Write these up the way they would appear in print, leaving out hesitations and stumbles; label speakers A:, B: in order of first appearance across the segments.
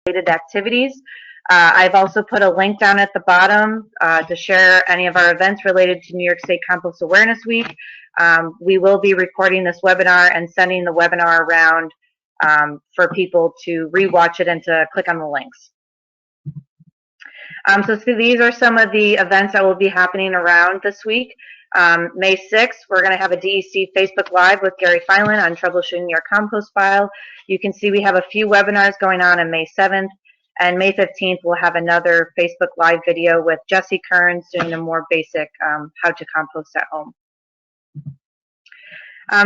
A: related activities. I've also put a link down at the bottom to share any of our events related to New York State Compost Awareness Week. We will be recording this webinar and sending the webinar around for people to rewatch it and to click on the links. So these are some of the events that will be happening around this week. May 6th, we're going to have a DEC Facebook Live with Gary Filan on troubleshooting your compost file. You can see we have a few webinars going on May 7th. And May 15th, we'll have another Facebook Live video with Jesse Kearns doing a more basic how to compost at home.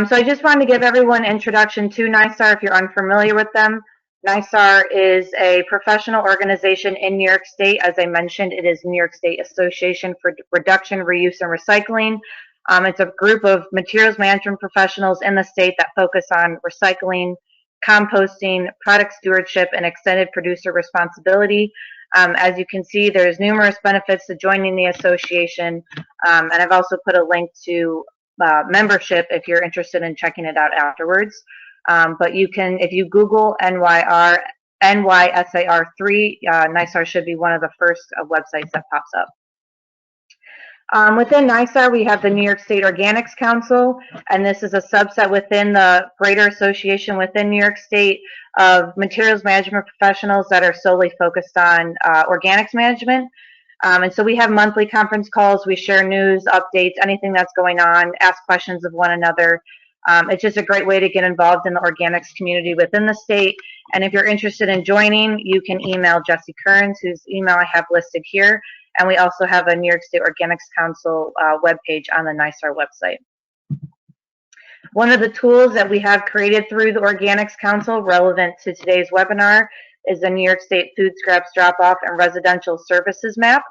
A: So I just wanted to give everyone an introduction to NYSAR if you're unfamiliar with them. NYSAR is a professional organization in New York State. As I mentioned, it is New York State Association for Reduction, Reuse, and Recycling. It's a group of materials management professionals in the state that focus on recycling, composting, product stewardship, and extended producer responsibility. As you can see, there's numerous benefits to joining the association, and I've also put a link to membership if you're interested in checking it out afterwards. But you can, if you Google NYSAR 3, NYSAR should be one of the first websites that pops up. Within NYSAR, we have the New York State Organics Council, and this is a subset within the greater association within New York State of materials management professionals that are solely focused on organics management. And so we have monthly conference calls, we share news, updates, anything that's going on, ask questions of one another. It's just a great way to get involved in the organics community within the state. And if you're interested in joining, you can email Jesse Kearns, whose email I have listed here. And we also have a New York State Organics Council webpage on the NYSAR website. One of the tools that we have created through the Organics Council relevant to today's webinar is the New York State Food Scraps Drop-Off and Residential Services Map.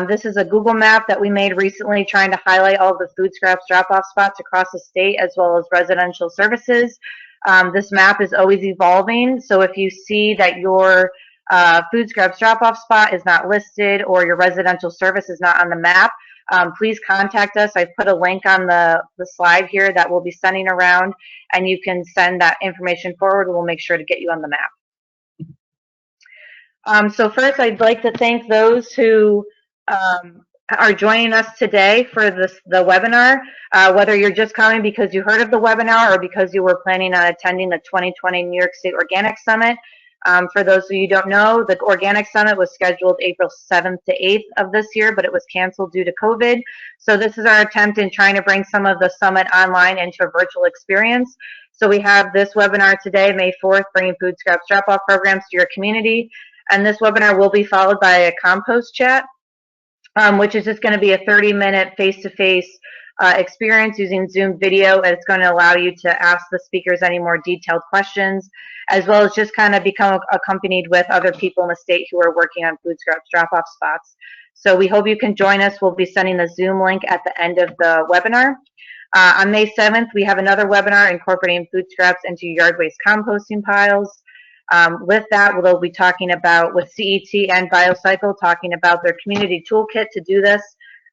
A: This is a Google map that we made recently trying to highlight all the food scraps drop-off spots across the state as well as residential services. This map is always evolving, so if you see that your food scraps drop-off spot is not listed or your residential service is not on the map, please contact us. I've put a link on the slide here that we'll be sending around, and you can send that information forward and we'll make sure to get you on the map. So first, I'd like to thank those who are joining us today for the webinar, whether you're just coming because you heard of the webinar or because you were planning on attending the 2020 New York State Organic Summit. For those of you who don't know, the Organic Summit was scheduled April 7th to 8th of this year, but it was canceled due to COVID. So this is our attempt in trying to bring some of the summit online into a virtual experience. So we have this webinar today, May 4th, bringing food scraps drop-off programs to your community. And this webinar will be followed by a compost chat, which is just going to be a 30-minute face-to-face experience using Zoom video. And it's going to allow you to ask the speakers any more detailed questions, as well as just kind of become accompanied with other people in the state who are working on food scraps drop-off spots. So we hope you can join us. We'll be sending the Zoom link at the end of the webinar. On May 7th, we have another webinar incorporating food scraps into yard waste composting piles. With that, we'll be talking about, with CET and BioCycle, talking about their community toolkit to do this.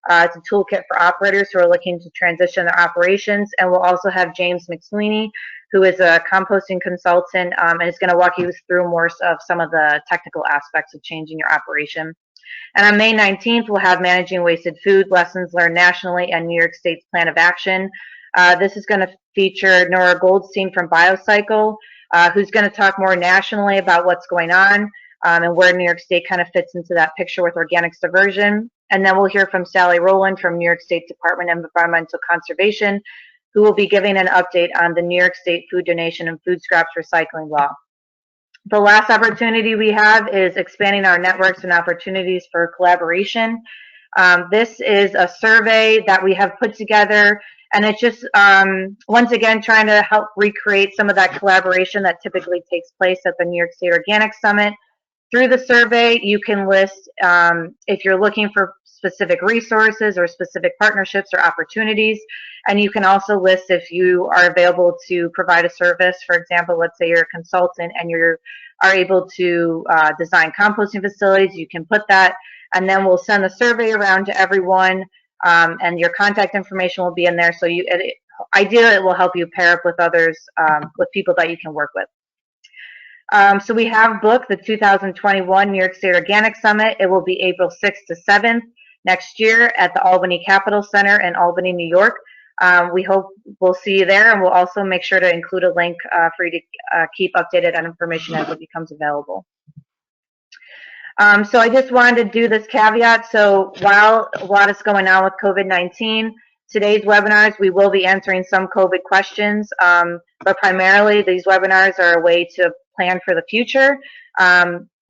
A: It's a toolkit for operators who are looking to transition their operations. And we'll also have James McSweeney, who is a composting consultant, and is going to walk you through more of some of the technical aspects of changing your operation. And on May 19th, we'll have Managing Wasted Food, Lessons Learned Nationally, and New York State's Plan of Action. This is going to feature Nora Goldstein from BioCycle, who's going to talk more nationally about what's going on and where New York State kind of fits into that picture with organics diversion. And then we'll hear from Sally Rowland from New York State Department of Environmental Conservation, who will be giving an update on the New York State food donation and food scraps recycling law. The last opportunity we have is expanding our networks and opportunities for collaboration. This is a survey that we have put together, and it's just, once again, trying to help recreate some of that collaboration that typically takes place at the New York State Organic Summit. Through the survey, you can list if you're looking for specific resources or specific partnerships or opportunities, and you can also list if you are available to provide a service. For example, let's say you're a consultant and you are able to design composting facilities, you can put that, and then we'll send the survey around to everyone, and your contact information will be in there. So ideally, it will help you pair up with others, with people that you can work with. So we have booked the 2021 New York State Organic Summit. It will be April 6th to 7th next year at the Albany Capitol Center in Albany, New York. We hope we'll see you there, and we'll also make sure to include a link for you to keep updated on information as it becomes available. So I just wanted to do this caveat. So while a lot is going on with COVID-19, today's webinars, we will be answering some COVID questions, but primarily these webinars are a way to plan for the future.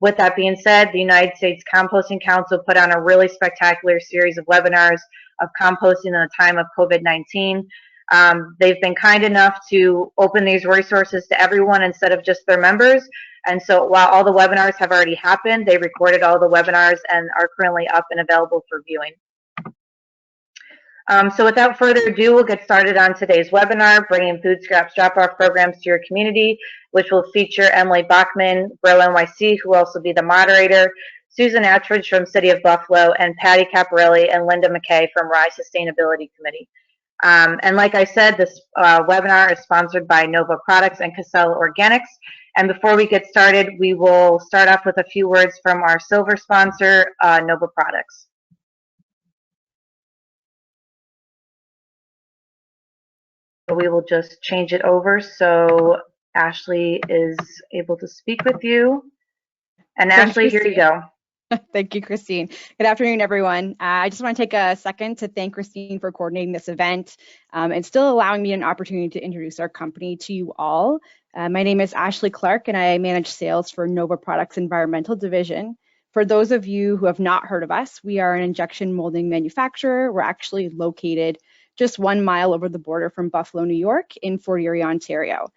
A: With that being said, the United States Composting Council put on a really spectacular series of webinars of composting in the time of COVID-19. They've been kind enough to open these resources to everyone instead of just their members. And so while all the webinars have already happened, they recorded all the webinars and are currently up and available for viewing. So without further ado, we'll get started on today's webinar, Bringing Food Scraps Drop-Off Programs to Your Community, which will feature Emily Bachman, Grow NYC, who will also be the moderator, Susan Attridge from City of Buffalo, and Patty Caparelli and Linda McKay from Rye Sustainability Committee. And like I said, this webinar is sponsored by Nova Products and Casella Organics. And before we get started, we will start off with a few words from our silver sponsor, Nova Products. We will just change it over so Ashley is able to speak with you. And Ashley, here you go.
B: Thank you, Christine. Good afternoon, everyone. I just want to take a second to thank Christine for coordinating this event and still allowing me an opportunity to introduce our company to you all. My name is Ashley Clark, and I manage sales for Nova Products Environmental Division. For those of you who have not heard of us, we are an injection molding manufacturer. We're actually located just 1 mile over the border from Buffalo, New York, in Fort Erie, Ontario.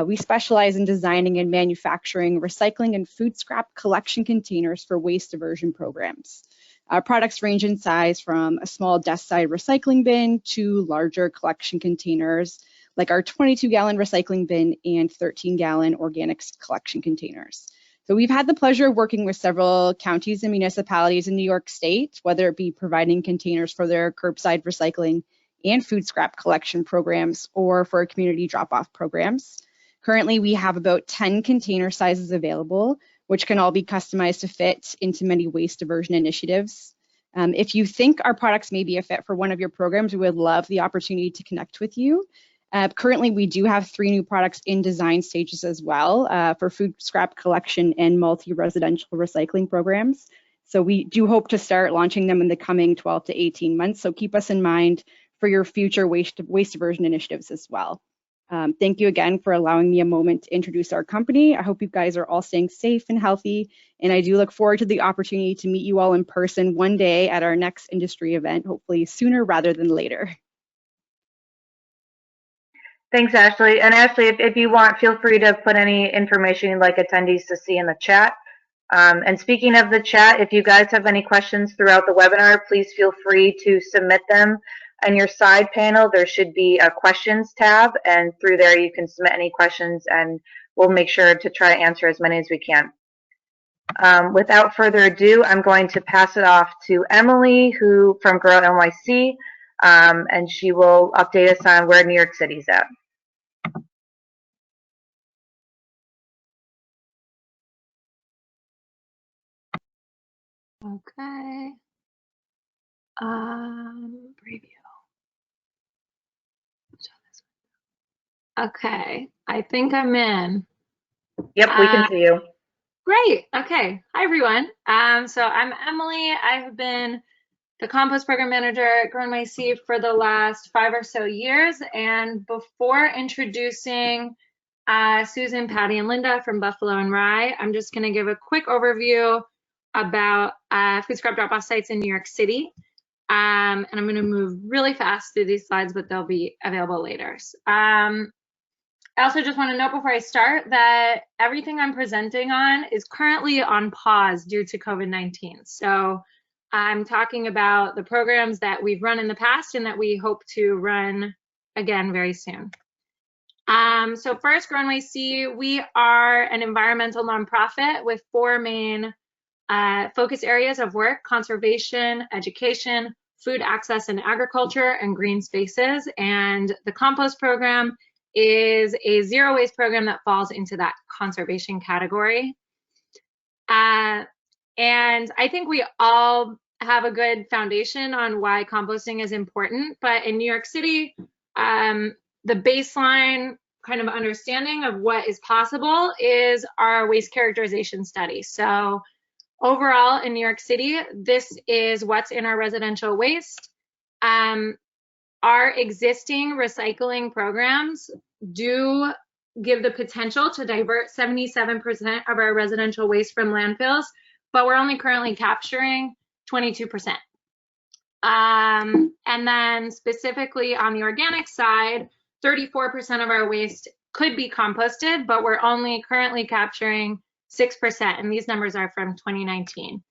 B: We specialize in designing and manufacturing recycling and food scrap collection containers for waste diversion programs. Our products range in size from a small desk-side recycling bin to larger collection containers, like our 22-gallon recycling bin and 13-gallon organics collection containers. So we've had the pleasure of working with several counties and municipalities in New York State, whether it be providing containers for their curbside recycling and food scrap collection programs or for community drop-off programs. Currently, we have about 10 container sizes available, which can all be customized to fit into many waste diversion initiatives. If you think our products may be a fit for one of your programs, we would love the opportunity to connect with you. Currently, we do have 3 new products in design stages as well for food scrap collection and multi-residential recycling programs. So we do hope to start launching them in the coming 12 to 18 months. So keep us in mind for your future waste diversion initiatives as well. Thank you again for allowing me a moment to introduce our company. I hope you guys are all staying safe and healthy, and I do look forward to the opportunity to meet you all in person one day at our next industry event, hopefully sooner rather than later.
A: Thanks, Ashley. And Ashley, if you want, feel free to put any information you'd like attendees to see in the chat. And speaking of the chat, if you guys have any questions throughout the webinar, please feel free to submit them. On your side panel, there should be a questions tab, and through there you can submit any questions, and we'll make sure to try to answer as many as we can. Without further ado, I'm going to pass it off to Emily, who from Grow NYC, and she will update us on where New York City's at.
C: Okay. Preview. Okay, I think I'm in.
A: Yep, we can see you.
C: Great. Okay. Hi, everyone. So I'm Emily. I have been the Compost Program Manager at Grow NYC for the last 5 or so years. And before introducing Susan, Patty, and Linda from Buffalo and Rye, I'm just going to give a quick overview about food scrap drop-off sites in New York City. And I'm going to move really fast through these slides, but they'll be available later. I also just want to note before I start that everything I'm presenting on is currently on pause due to COVID-19. So I'm talking about the programs that we've run in the past and that we hope to run again very soon. So first, Grow NYC, we are an environmental nonprofit with 4 main focus areas of work: conservation, education, food access and agriculture, and green spaces. And the compost program is a zero waste program that falls into that conservation category. And I think we all have a good foundation on why composting is important, but in New York City, the baseline kind of understanding of what is possible is our waste characterization study. So overall in New York City, this is what's in our residential waste. Our existing recycling programs do give the potential to divert 77% of our residential waste from landfills, but we're only currently capturing 22%. And then specifically on the organic side, 34% of our waste could be composted, but we're only currently capturing 6%, and these numbers are from 2019.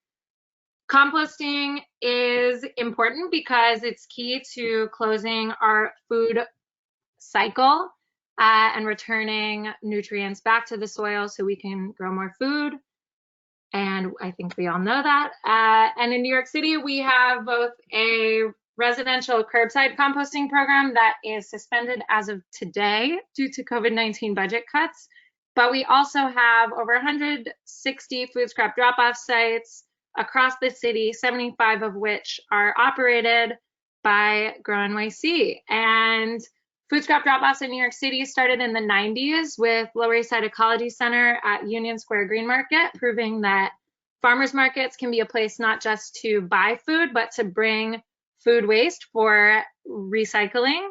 C: Composting is important because it's key to closing our food cycle and returning nutrients back to the soil so we can grow more food. And I think we all know that. And in New York City, we have both a residential curbside composting program that is suspended as of today due to COVID-19 budget cuts. But we also have over 160 food scrap drop-off sites across the city, 75 of which are operated by Grow NYC. And food scrap drop-offs in New York City started in the 90s with Lower East Side Ecology Center at Union Square Green Market, proving that farmers markets can be a place not just to buy food, but to bring food waste for recycling.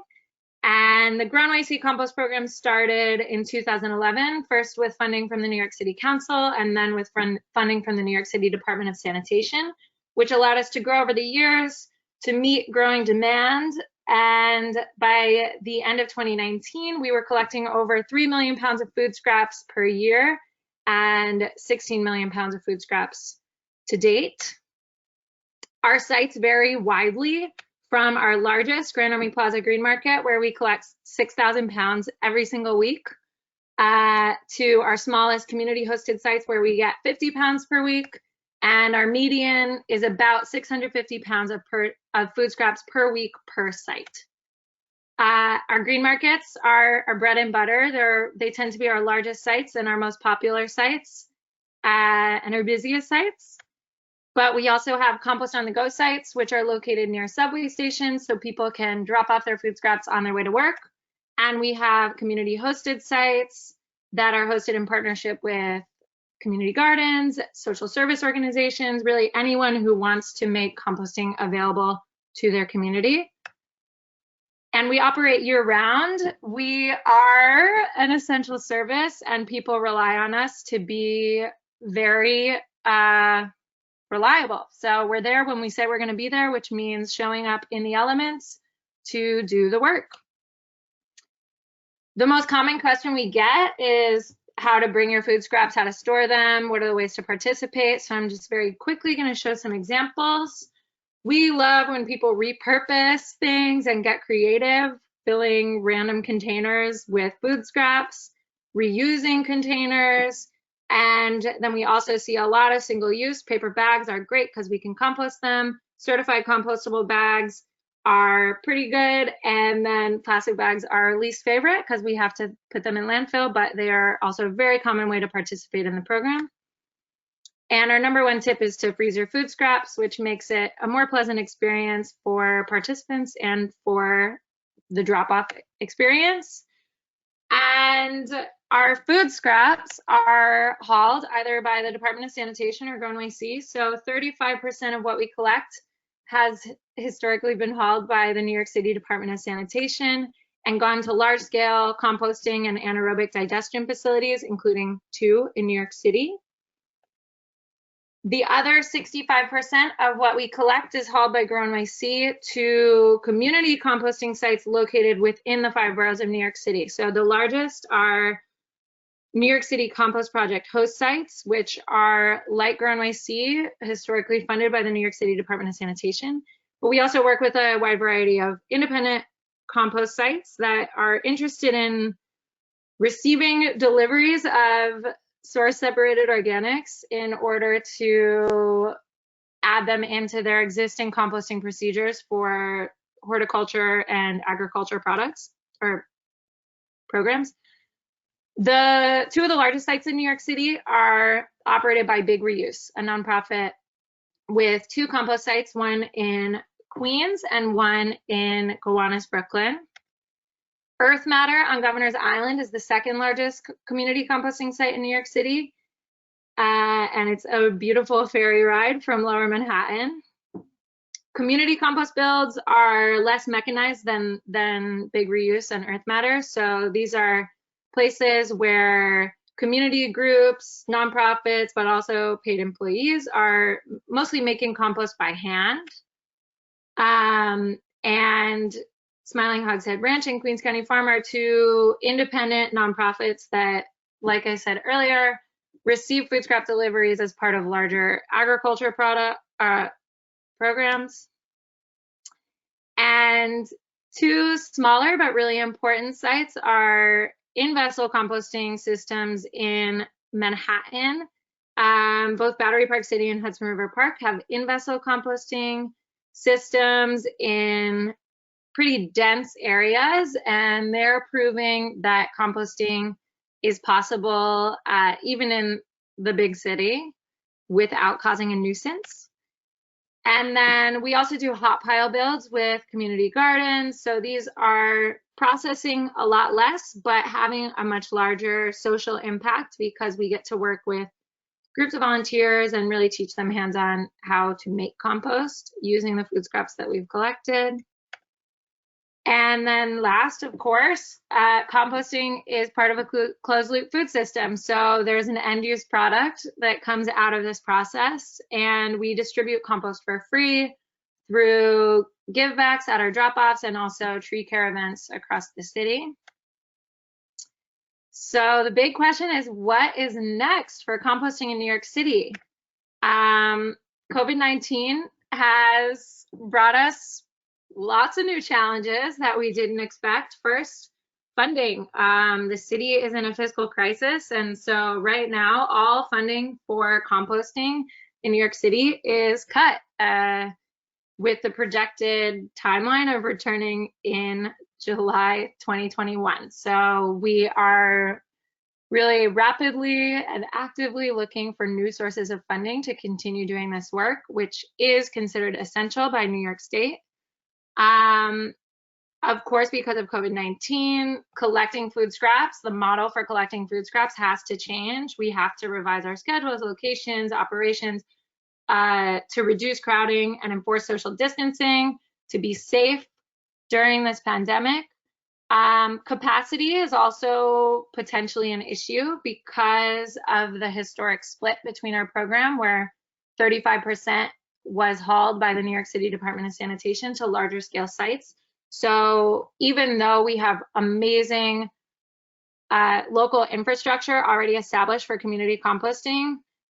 C: And the Grow NYC compost program started in 2011, first with funding from the New York City Council, and then with funding from the New York City Department of Sanitation, which allowed us to grow over the years to meet growing demand. And by the end of 2019, we were collecting over 3 million pounds of food scraps per year and 16 million pounds of food scraps to date. Our sites vary widely from our largest, Grand Army Plaza Green Market, where we collect 6,000 pounds every single week, to our smallest community-hosted sites where we get 50 pounds per week, and our median is about 650 pounds of food scraps per week per site. Our green markets are our bread and butter. They tend to be our largest sites and our most popular sites and our busiest sites. But we also have compost on the go sites, which are located near subway stations so people can drop off their food scraps on their way to work. And we have community hosted sites that are hosted in partnership with community gardens, social service organizations, really anyone who wants to make composting available to their community. And we operate year round. We are an essential service and people rely on us to be very reliable. So we're there when we say we're going to be there, which means showing up in the elements to do the work. The most common question we get is how to bring your food scraps, how to store them, what are the ways to participate. So I'm just very quickly going to show some examples. We love when people repurpose things and get creative, filling random containers with food scraps, reusing containers. And then we also see a lot of single-use. Paper bags are great because we can compost them. Certified compostable bags are pretty good. And then plastic bags are our least favorite because we have to put them in landfill, but they are also a very common way to participate in the program. And our number one tip is to freeze your food scraps, which makes it a more pleasant experience for participants and for the drop-off experience. And our food scraps are hauled either by the Department of Sanitation or Grow NYC. So 35% of what we collect has historically been hauled by the New York City Department of Sanitation and gone to large-scale composting and anaerobic digestion facilities, including 2 in New York City. The other 65% of what we collect is hauled by Grow NYC to community composting sites located within the 5 boroughs of New York City. So the largest are New York City Compost Project host sites, which are like Grow NYC, historically funded by the New York City Department of Sanitation. But we also work with a wide variety of independent compost sites that are interested in receiving deliveries of source separated organics in order to add them into their existing composting procedures for horticulture and agriculture products or programs. The two of the largest sites in New York City are operated by Big Reuse, a nonprofit with 2 compost sites, one in Queens and one in Gowanus, Brooklyn. Earth Matter on Governor's Island is the second largest community composting site in New York City. And it's a beautiful ferry ride from Lower Manhattan. Community compost builds are less mechanized than Big Reuse and Earth Matter. So these are places where community groups, nonprofits, but also paid employees are mostly making compost by hand. And Smiling Hogs Head Ranch and Queens County Farm are 2 independent nonprofits that, like I said earlier, receive food scrap deliveries as part of larger agriculture programs. And 2 smaller but really important sites are in-vessel composting systems in Manhattan. Both Battery Park City and Hudson River Park have in-vessel composting systems in pretty dense areas, and they're proving that composting is possible even in the big city without causing a nuisance. And then we also do hot pile builds with community gardens. So these are processing a lot less, but having a much larger social impact because we get to work with groups of volunteers and really teach them hands-on how to make compost using the food scraps that we've collected. And then last, of course, composting is part of a closed loop food system. So there's an end use product that comes out of this process, and we distribute compost for free through givebacks at our drop-offs and also tree care events across the city. So the big question is, what is next for composting in New York City? COVID-19 has brought us lots of new challenges that we didn't expect. First, funding. The city is in a fiscal crisis, and so right now, all funding for composting in New York City is cut with the projected timeline of returning in July 2021. So we are really rapidly and actively looking for new sources of funding to continue doing this work, which is considered essential by New York State. Of course, because of COVID-19, collecting food scraps, the model for collecting food scraps has to change. We have to revise our schedules, locations, operations to reduce crowding and enforce social distancing, to be safe during this pandemic. Capacity is also potentially an issue because of the historic split between our program, where 35% was hauled by the New York City Department of Sanitation to larger scale sites. So even though we have amazing local infrastructure already established for community composting,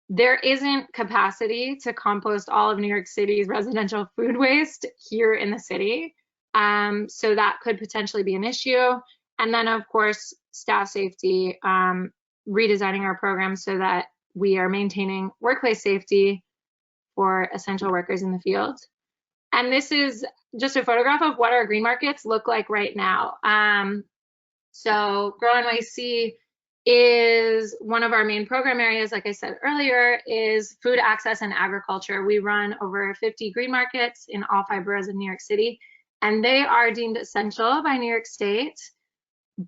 C: there isn't capacity to compost all of New York City's residential food waste here in the city. So that could potentially be an issue. And then of course, staff safety, redesigning our program so that we are maintaining workplace safety for essential workers in the field. And this is just a photograph of what our green markets look like right now. So Grow NYC is one of our main program areas, like I said earlier, is food access and agriculture. We run over 50 green markets in all 5 boroughs of New York City, and they are deemed essential by New York State,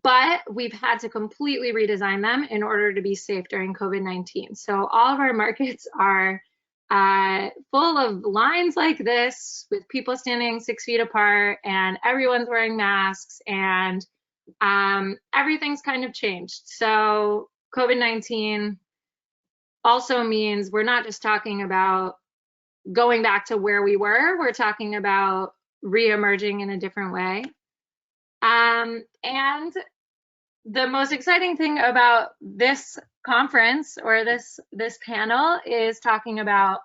C: but we've had to completely redesign them in order to be safe during COVID-19. So all of our markets are full of lines like this with people standing 6 feet apart, and everyone's wearing masks, and everything's kind of changed. So COVID-19 also means we're not just talking about going back to where we were, we're talking about re-emerging in a different way. And the most exciting thing about this conference or this panel is talking about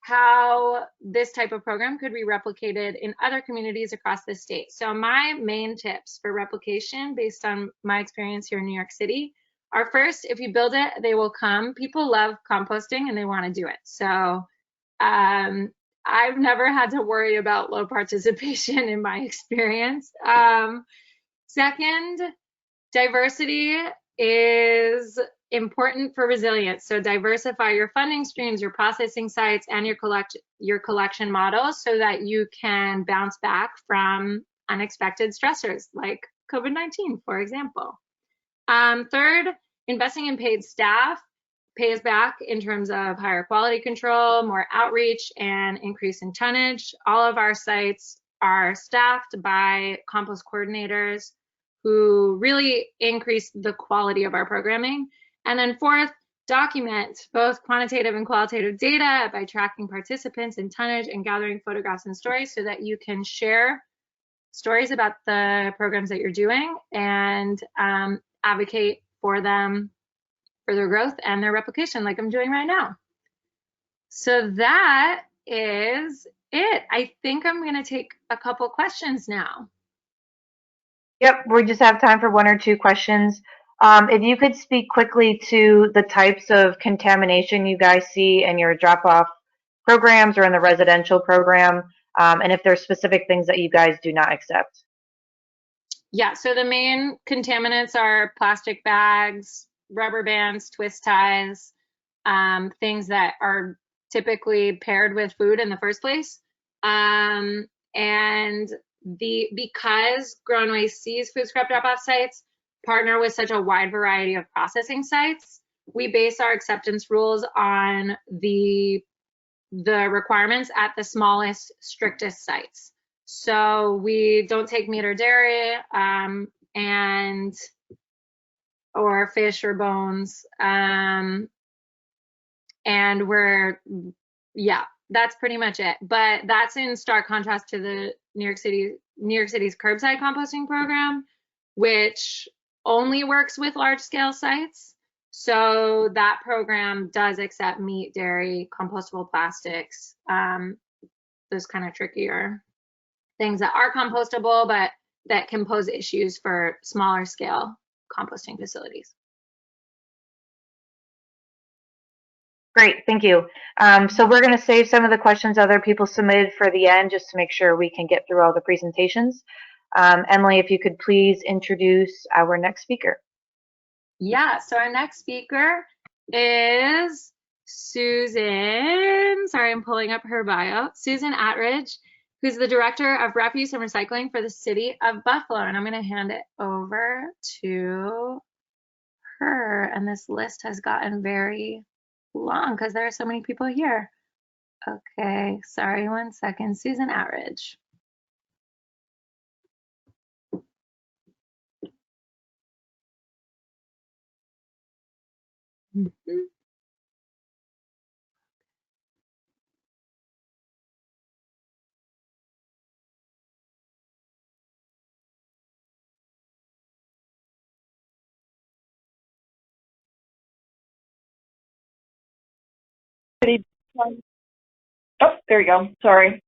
C: how this type of program could be replicated in other communities across the state. So my main tips for replication, based on my experience here in New York City, are first, if you build it, they will come. People love composting and they want to do it. So I've never had to worry about low participation in my experience. Second, diversity is important for resilience. So diversify your funding streams, your processing sites, and your collection models so that you can bounce back from unexpected stressors like COVID-19, for example. Third, investing in paid staff pays back in terms of higher quality control, more outreach, and increase in tonnage. All of our sites are staffed by compost coordinators who really increase the quality of our programming. And then fourth, document both quantitative and qualitative data by tracking participants and tonnage and gathering photographs and stories so that you can share stories about the programs that you're doing and advocate for them for their growth and their replication like I'm doing right now. So that is it. I think I'm going to take a couple questions now.
A: Yep, we just have time for one or two questions. If you could speak quickly to the types of contamination you guys see in your drop-off programs or in the residential program, and if there's specific things that you guys do not accept.
C: Yeah, so the main contaminants are plastic bags, rubber bands, twist ties, things that are typically paired with food in the first place. And because Grow NYC's food scrap drop-off sites partner with such a wide variety of processing sites, we base our acceptance rules on the requirements at the smallest, strictest sites. So we don't take meat or dairy or fish or bones. And that's pretty much it. But that's in stark contrast to the New York City's curbside composting program, which only works with large scale sites. So that program does accept meat, dairy, compostable plastics, those kind of trickier things that are compostable, but that can pose issues for smaller scale composting facilities.
A: Great, thank you. So we're going to save some of the questions other people submitted for the end, just to make sure we can get through all the presentations. Emily, if you could please introduce our next speaker.
C: Yeah, so our next speaker is Susan. Sorry, I'm pulling up her bio. Susan Attridge, who's the Director of Refuse and Recycling for the City of Buffalo. And I'm going to hand it over to her. And this list has gotten very long because there are so many people here. Okay, sorry, one second. Susan Attridge. Mm-hmm.
D: Oh, there you go. Sorry.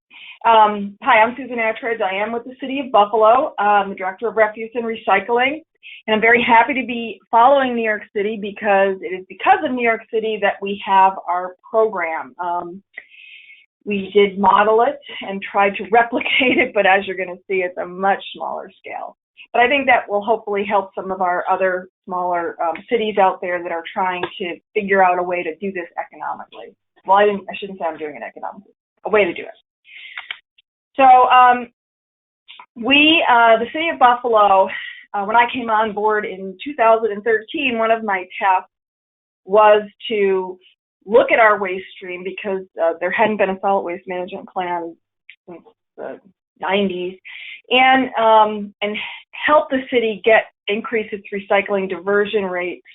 D: Hi, I'm Susan Attridge. I am with the City of Buffalo. I'm the Director of Refuse and Recycling, and I'm very happy to be following New York City because it is because of New York City that we have our program. We did model it and tried to replicate it, but as you're going to see, it's a much smaller scale. But I think that will hopefully help some of our other smaller cities out there that are trying to figure out a way to do this economically. Well, I shouldn't say I'm doing it economically. A way to do it. So the City of Buffalo, when I came on board in 2013, one of my tasks was to look at our waste stream because there hadn't been a solid waste management plan since the 90s, and help the city increase its recycling diversion rates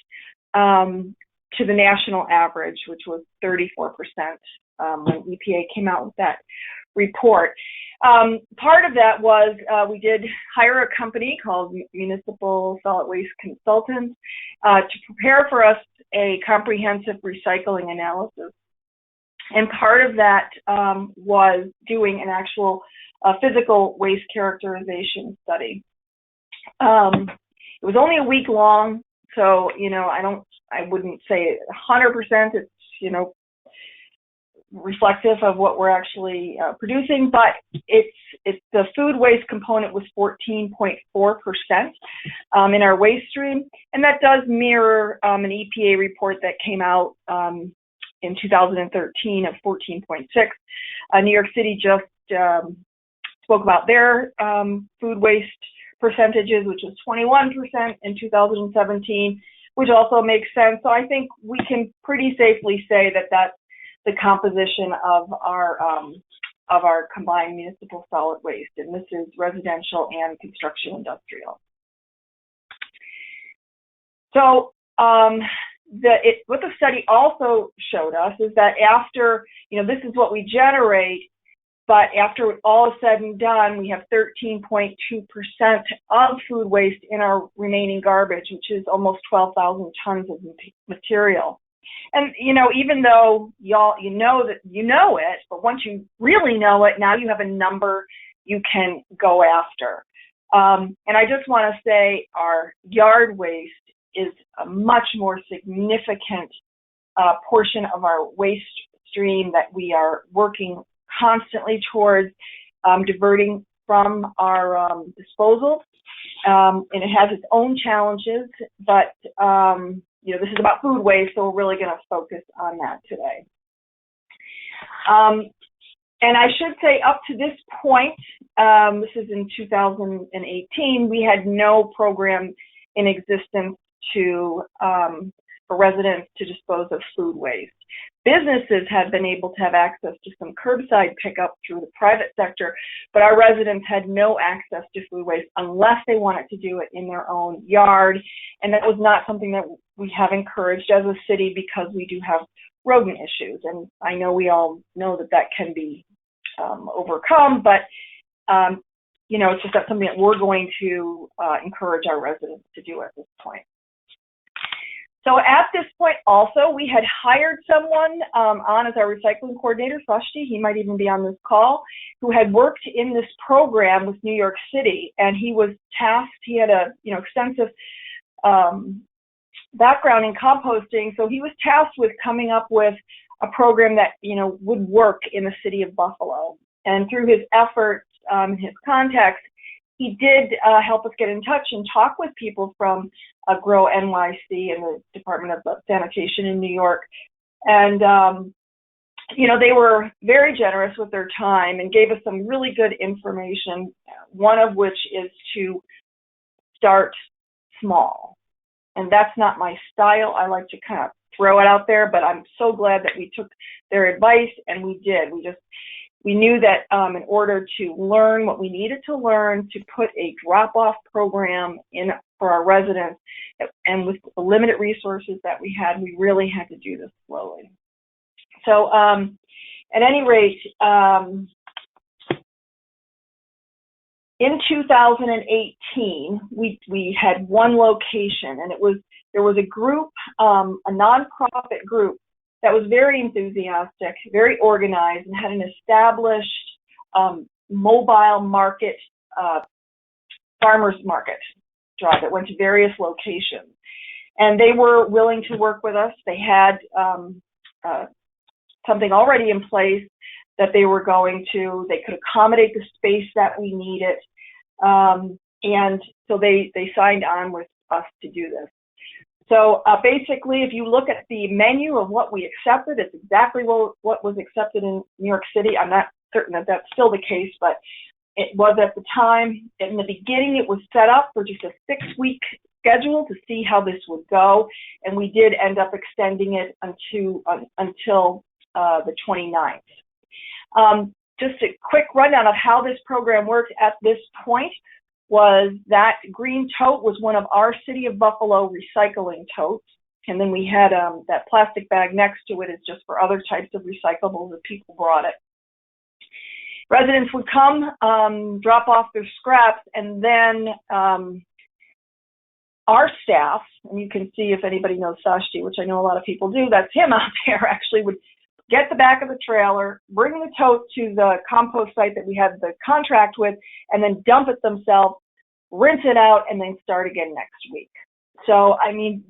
D: to the national average, which was 34% when EPA came out with that report. Part of that was we did hire a company called Municipal Solid Waste Consultants to prepare for us a comprehensive recycling analysis. And part of that was doing an actual physical waste characterization study. It was only a week long, so I wouldn't say 100%. It's reflective of what we're actually producing, but it's the food waste component was 14.4% in our waste stream, and that does mirror an EPA report that came out in 2013 of 14.6. New York City just spoke about their food waste percentages, which was 21% in 2017, which also makes sense. So I think we can pretty safely say that that's the composition of our combined municipal solid waste, and this is residential and construction industrial. So what the study also showed us is that after, this is what we generate, but after all is said and done, we have 13.2% of food waste in our remaining garbage, which is almost 12,000 tons of material. And, even though y'all, you know it, but once you really know it, now you have a number you can go after. And I just want to say our yard waste is a much more significant portion of our waste stream that we are working constantly towards diverting from our disposal. And it has its own challenges, but this is about food waste, so we're really going to focus on that today. And I should say up to this point, this is in 2018, we had no program in existence for residents to dispose of food waste. Businesses had been able to have access to some curbside pickup through the private sector, but our residents had no access to food waste unless they wanted to do it in their own yard. And that was not something that we have encouraged as a city because we do have rodent issues. And I know we all know that can be overcome, but it's just not something that we're going to encourage our residents to do at this point. So at this point also, we had hired someone on as our recycling coordinator, Sashti, he might even be on this call, who had worked in this program with New York City, and he was tasked, he had a extensive background in composting, so he was tasked with coming up with a program that, would work in the city of Buffalo. And through his efforts, his contacts, he did help us get in touch and talk with people from Grow NYC and the Department of Sanitation in New York. And, they were very generous with their time and gave us some really good information, one of which is to start small. And that's not my style. I like to kind of throw it out there, but I'm so glad that we took their advice, and we did. We knew that in order to learn what we needed to learn to put a drop-off program in for our residents, and with the limited resources that we had, we really had to do this slowly. So at any rate, in 2018, we had one location, and there was a group, a nonprofit group that was very enthusiastic, very organized, and had an established mobile market, farmers market drive that went to various locations. And they were willing to work with us. They had something already in place that they could accommodate the space that we needed. And so they signed on with us to do this. So basically, if you look at the menu of what we accepted, it's exactly what was accepted in New York City. I'm not certain that that's still the case, but it was at the time. In the beginning, it was set up for just a 6-week schedule to see how this would go, and we did end up extending it until the 29th. Just a quick rundown of how this program worked at this point was that green tote was one of our City of Buffalo recycling totes. And then we had that plastic bag next to it is just for other types of recyclables if people brought it. Residents would come, drop off their scraps, and then our staff, and you can see if anybody knows Sashti, which I know a lot of people do, that's him out there, actually would get the back of the trailer, bring the tote to the compost site that we had the contract with, and then dump it themselves, rinse it out, and then start again next week. So, I mean,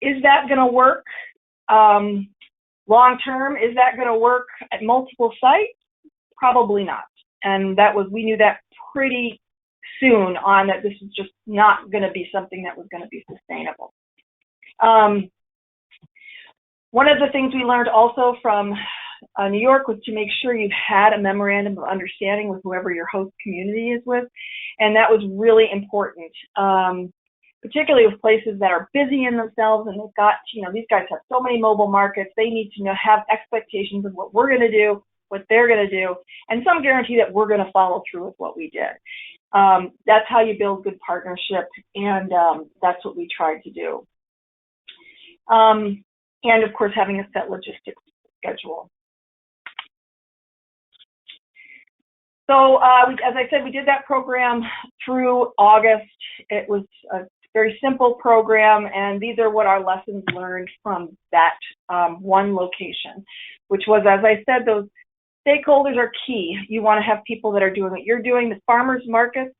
D: is that going to work? Long term, is that going to work at multiple sites? Probably not. And we knew that pretty soon on, that this was just not going to be something that was going to be sustainable. One of the things we learned also from New York was to make sure you've had a memorandum of understanding with whoever your host community is with, and that was really important, particularly with places that are busy in themselves, and they've got, these guys have so many mobile markets. They need to have expectations of what we're going to do, what they're going to do, and some guarantee that we're going to follow through with what we did. That's how you build good partnership, and that's what we tried to do. And of course, having a set logistics schedule. So as I said, we did that program through August. It was a very simple program, and these are what our lessons learned from that one location, which was, as I said, those stakeholders are key. You want to have people that are doing what you're doing. The farmers markets,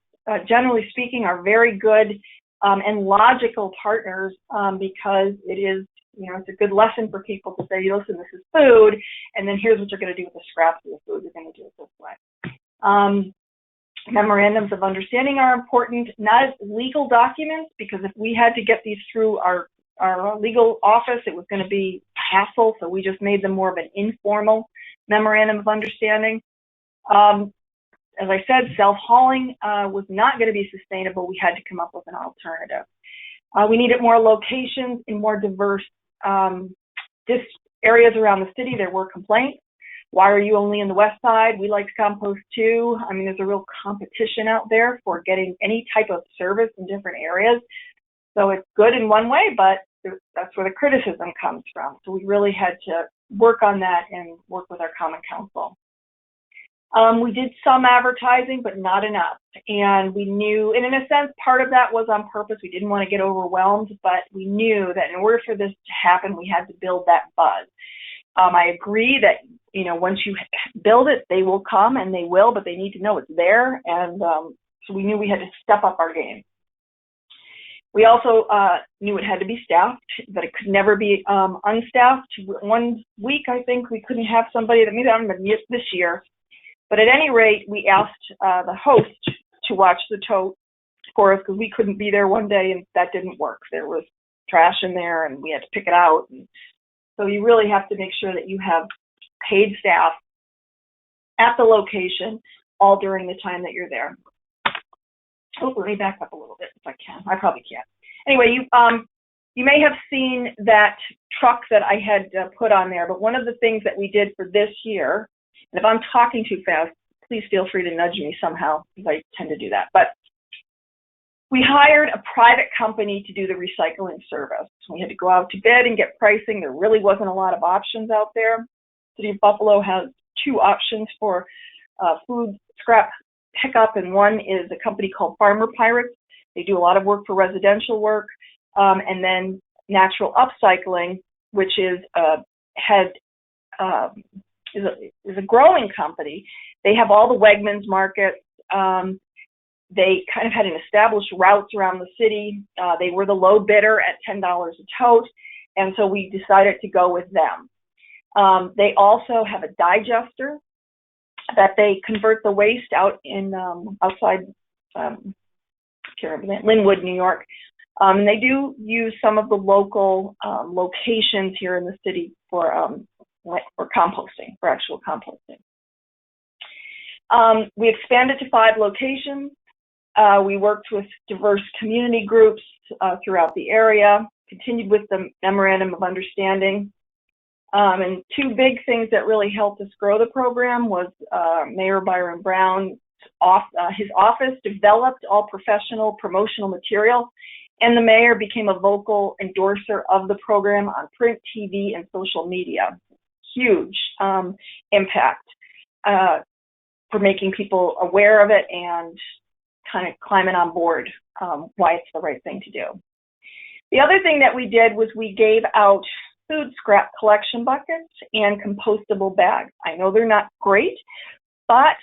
D: generally speaking, are very good and logical partners because it is, it's a good lesson for people to say, listen, this is food, and then here's what you're going to do with the scraps of the food. You're going to do it this way. Memorandums of understanding are important, not as legal documents, because if we had to get these through our legal office, it was going to be a hassle, so we just made them more of an informal memorandum of understanding. As I said, self-hauling was not going to be sustainable. We had to come up with an alternative. We needed more locations in more diverse areas around the city. There were complaints. Why are you only in the west side? We like to compost too. I mean, there's a real competition out there for getting any type of service in different areas. So it's good in one way, but that's where the criticism comes from. So we really had to work on that and work with our Common Council. We did some advertising, but not enough. And we knew, and in a sense, part of that was on purpose. We didn't want to get overwhelmed, but we knew that in order for this to happen, we had to build that buzz. I agree that, once you build it, they will come, and they will, but they need to know it's there. And so we knew we had to step up our game. We also knew it had to be staffed, that it could never be unstaffed. One week, I think, we couldn't have somebody that maybe I'm going to miss this year. But at any rate, we asked the host to watch the tote for us because we couldn't be there one day, and that didn't work. There was trash in there, and we had to pick it out. And so you really have to make sure that you have paid staff at the location all during the time that you're there. Oh, let me back up a little bit if I can. I probably can't. Anyway, you may have seen that truck that I had put on there, but one of the things that we did for this year, and if I'm talking too fast, please feel free to nudge me somehow, because I tend to do that. But we hired a private company to do the recycling service. We had to go out to bid and get pricing. There really wasn't a lot of options out there. City of Buffalo has two options for food scrap pickup, and one is a company called Farmer Pirates. They do a lot of work for residential work, and then Natural Upcycling, which is is a growing company. They have all the Wegmans markets. They kind of had an established routes around the city. They were the low bidder at $10 a tote, and so we decided to go with them. They also have a digester that they convert the waste out in outside Linwood, New York. And they do use some of the local locations here in the city for composting, for actual composting. We expanded to 5 locations. We worked with diverse community groups throughout the area, continued with the Memorandum of Understanding. And 2 big things that really helped us grow the program was Mayor Byron Brown, his office developed all professional promotional material, and the mayor became a vocal endorser of the program on print, TV, and social media. Huge impact for making people aware of it and kind of climbing on board why it's the right thing to do. The other thing that we did was we gave out food scrap collection buckets and compostable bags. I know they're not great, but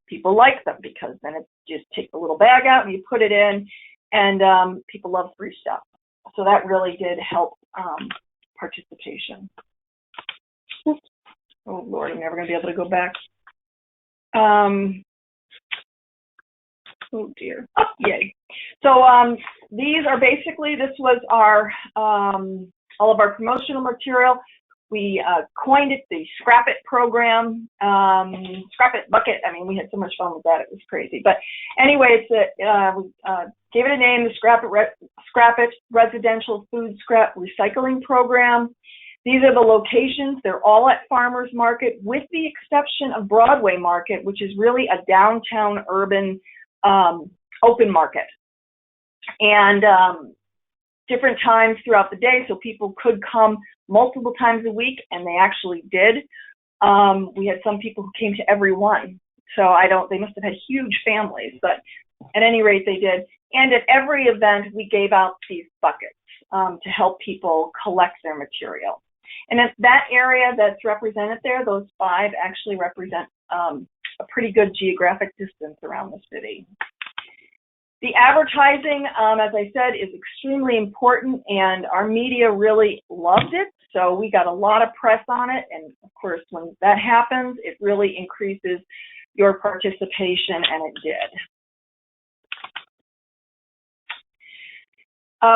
D: people like them because then it just take the little bag out and you put it in, and people love free stuff. So that really did help participation. oh Lord, I'm never going to be able to go back. Oh dear. Oh, yay. So these are basically, this was our, all of our promotional material. We coined it the Scrap It program, Scrap It Bucket. I mean, we had so much fun with that, it was crazy. But anyway, we gave it a name, the Scrap It Residential Food Scrap Recycling Program. These are the locations. They're all at Farmers Market, with the exception of Broadway Market, which is really a downtown urban open market. And different times throughout the day, so people could come multiple times a week, and they actually did. We had some people who came to every one, so they must have had huge families, but at any rate, they did. And at every event, we gave out these buckets to help people collect their material. And at that area that's represented there, those 5 actually represent a pretty good geographic distance around the city. The advertising, as I said, is extremely important, and our media really loved it. So we got a lot of press on it, and of course, when that happens, it really increases your participation, and it did.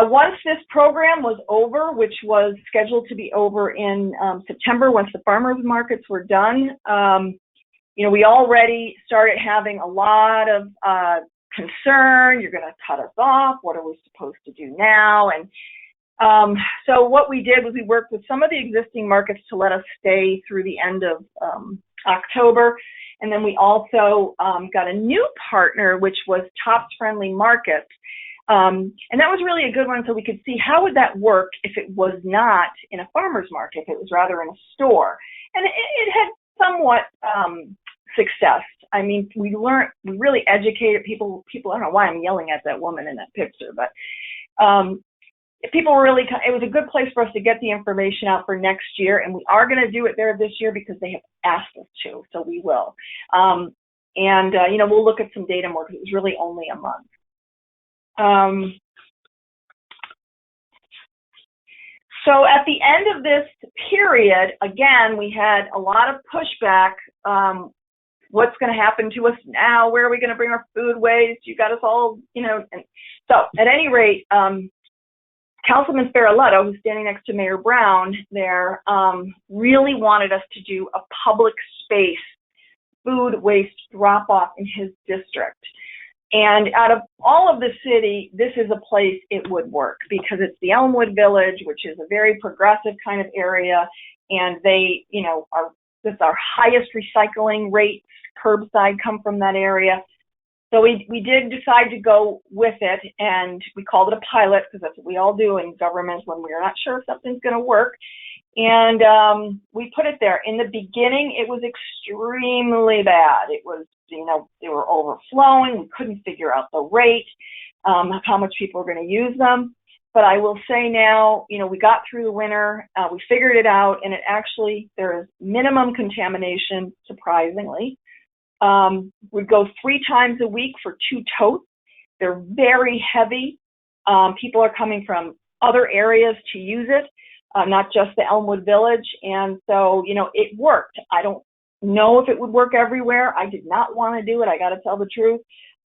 D: Once this program was over, which was scheduled to be over in September, once the farmers markets were done, you know, we already started having a lot of concern. You're going to cut us off. What are we supposed to do now? And so what we did was we worked with some of the existing markets to let us stay through the end of October. And then we also got a new partner, which was Tops Friendly Markets. And that was really a good one, so we could see how would that work if it was not in a farmer's market, if it was rather in a store. And it had somewhat success. I mean, we really educated people. I don't know why I'm yelling at that woman in that picture, but people were really, it was a good place for us to get the information out for next year, and we are going to do it there this year because they have asked us to, so we will. You know, we'll look at some data more because it was really only a month. So at the end of this period, again, we had a lot of pushback. What's going to happen to us now? Where are we going to bring our food waste? You got us all, you know. And so at any rate, Councilman Farrelletto, who's standing next to Mayor Brown there, really wanted us to do a public space food waste drop-off in his district. And out of all of the city, this is a place it would work because it's the Elmwood Village, which is a very progressive kind of area, and they, you know, this is our highest recycling rates, curbside come from that area. So we did decide to go with it, and we called it a pilot because that's what we all do in government when we're not sure if something's going to work. And we put it there. In the beginning, it was extremely bad. It was, you know, they were overflowing. We couldn't figure out the rate, how much people were going to use them. But I will say now, you know, we got through the winter, we figured it out, and it actually, there is minimum contamination, surprisingly. We go 3 times a week for 2 totes. They're very heavy. People are coming from other areas to use it, not just the Elmwood Village. And so, you know, it worked. I don't know if it would work everywhere. I did not want to do it. I got to tell the truth,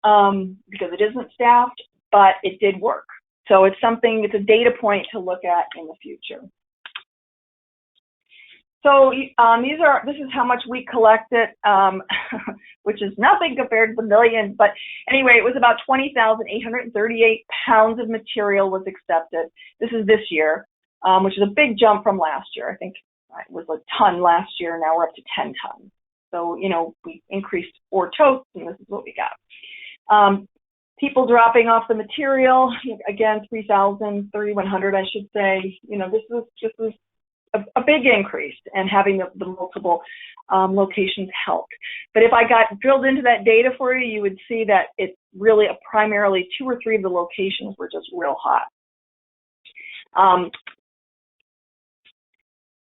D: because it isn't staffed, but it did work. So it's something, it's a data point to look at in the future. So this is how much we collected, which is nothing compared to the million. But anyway, it was about 20,838 pounds of material was accepted. This is this year, which is a big jump from last year. I think it was a ton last year. Now we're up to 10 tons. So, you know, we increased 4 totes, and this is what we got. People dropping off the material, again, 3,100, I should say. You know, this was a big increase, and having the multiple locations helped. But if I got drilled into that data for you, you would see that it's really primarily 2 or 3 of the locations were just real hot.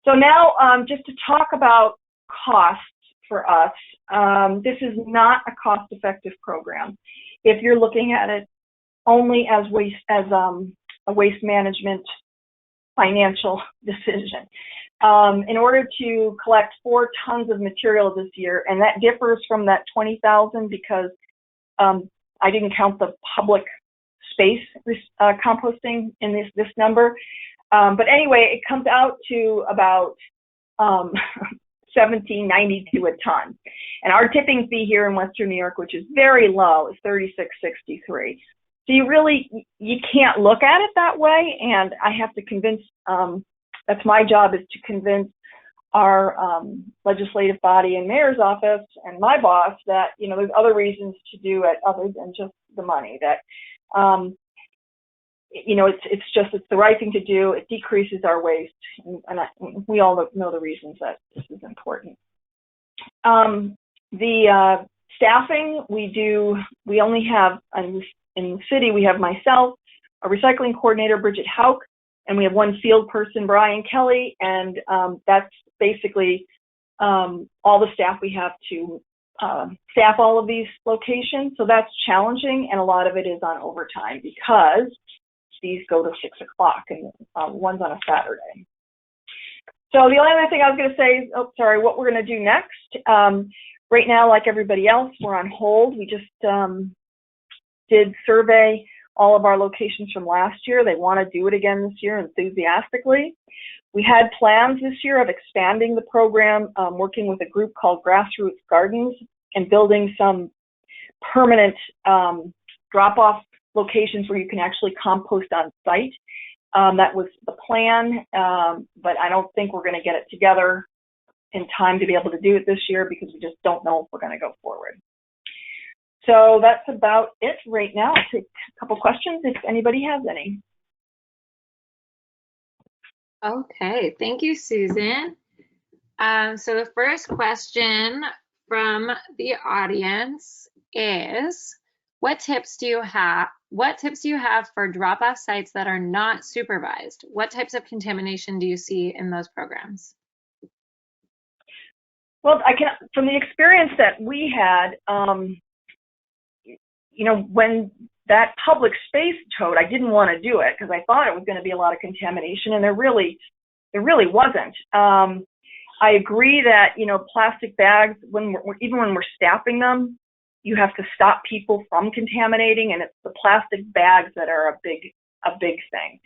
D: So now just to talk about costs for us, this is not a cost-effective program. If you're looking at it only as a waste management financial decision. In order to collect 4 tons of material this year, and that differs from that 20,000 because I didn't count the public space composting in this number. But anyway, it comes out to about $17.92 a ton. And our tipping fee here in Western New York, which is very low, is $36.63. So you can't look at it that way, and I have to convince, that's my job, is to convince our legislative body and mayor's office and my boss that, there's other reasons to do it other than just the money, that, it's the right thing to do. It decreases our waste, and we all know the reasons that this is important. The staffing, we only have, in the city, we have myself, a recycling coordinator, Bridget Hauk, and we have one field person, Brian Kelly, and that's basically all the staff we have to staff all of these locations. So that's challenging, and a lot of it is on overtime because these go to 6 o'clock, and one's on a Saturday. So the only other thing I was going to say is, what we're going to do next. Right now, like everybody else, we're on hold. We just did survey all of our locations from last year. They want to do it again this year enthusiastically. We had plans this year of expanding the program, working with a group called Grassroots Gardens and building some permanent drop-off locations where you can actually compost on site. That was the plan, but I don't think we're going to get it together in time to be able to do it this year because we just don't know if we're going to go forward. So that's about it right now. I'll take a couple questions if anybody has any.
C: Okay, thank you, Susan. So the first question from the audience is, what tips do you have for drop-off sites that are not supervised? What types of contamination do you see in those programs?
D: Well, from the experience that we had, when that public space towed, I didn't want to do it because I thought it was going to be a lot of contamination, and there really wasn't. I agree that, plastic bags, even when we're staffing them, you have to stop people from contaminating, and it's the plastic bags that are a big thing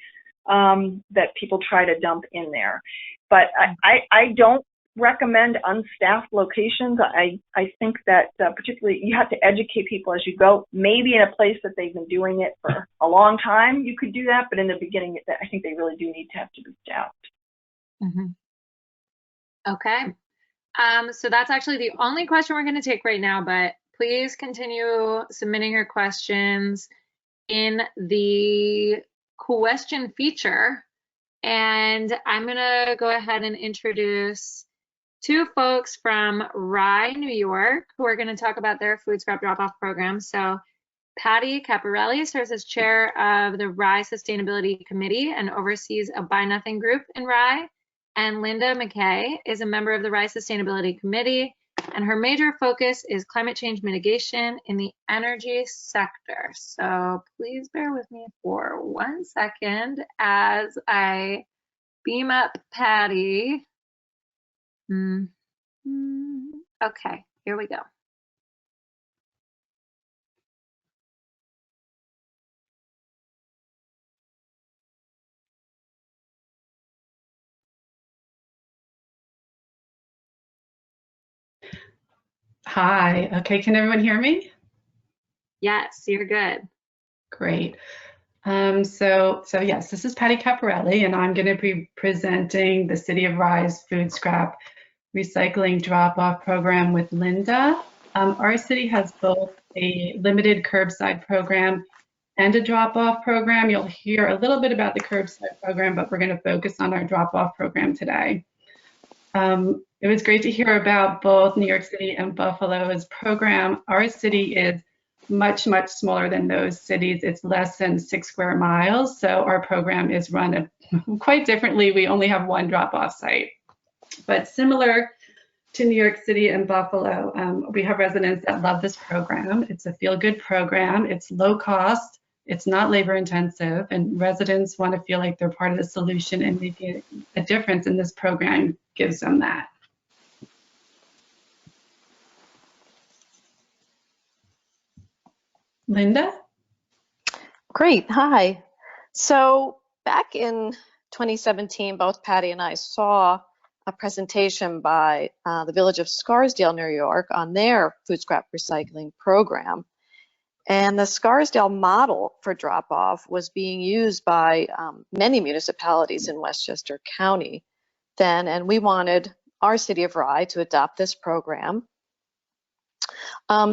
D: that people try to dump in there. But I don't recommend unstaffed locations. I think that particularly you have to educate people as you go. Maybe in a place that they've been doing it for a long time, you could do that, but in the beginning, I think they really do need to have to be staffed.
C: Mm-hmm. Okay. So that's actually the only question we're going to take right now, but please continue submitting your questions in the question feature. And I'm going to go ahead and introduce 2 folks from Rye, New York, who are going to talk about their food scrap drop-off program. So Patty Caparelli serves as chair of the Rye Sustainability Committee and oversees a Buy Nothing group in Rye. And Linda McKay is a member of the Rye Sustainability Committee, and her major focus is climate change mitigation in the energy sector. So please bear with me for 1 second as I beam up Patty. Okay, here we go.
E: Hi. Okay, can everyone hear me?
C: Yes, you're good.
E: Great. So yes, this is Patty Caparelli, and I'm going to be presenting the City of Rye's food scrap recycling drop-off program with Linda. Our city has both a limited curbside program and a drop-off program. You'll hear a little bit about the curbside program, but we're going to focus on our drop-off program today. It was great to hear about both New York City and Buffalo's program. Our city is much, much smaller than those cities. It's less than 6 square miles, so our program is run quite differently. We only have 1 drop-off site. But similar to New York City and Buffalo, we have residents that love this program. It's a feel-good program. It's low cost, It's not labor intensive, and residents want to feel like they're part of the solution and making a difference, and this program gives them that. Linda?
F: Great, hi. So back in 2017, both Patty and I saw a presentation by the Village of Scarsdale, New York, on their food scrap recycling program. And the Scarsdale model for drop-off was being used by many municipalities in Westchester County then, and we wanted our city of Rye to adopt this program.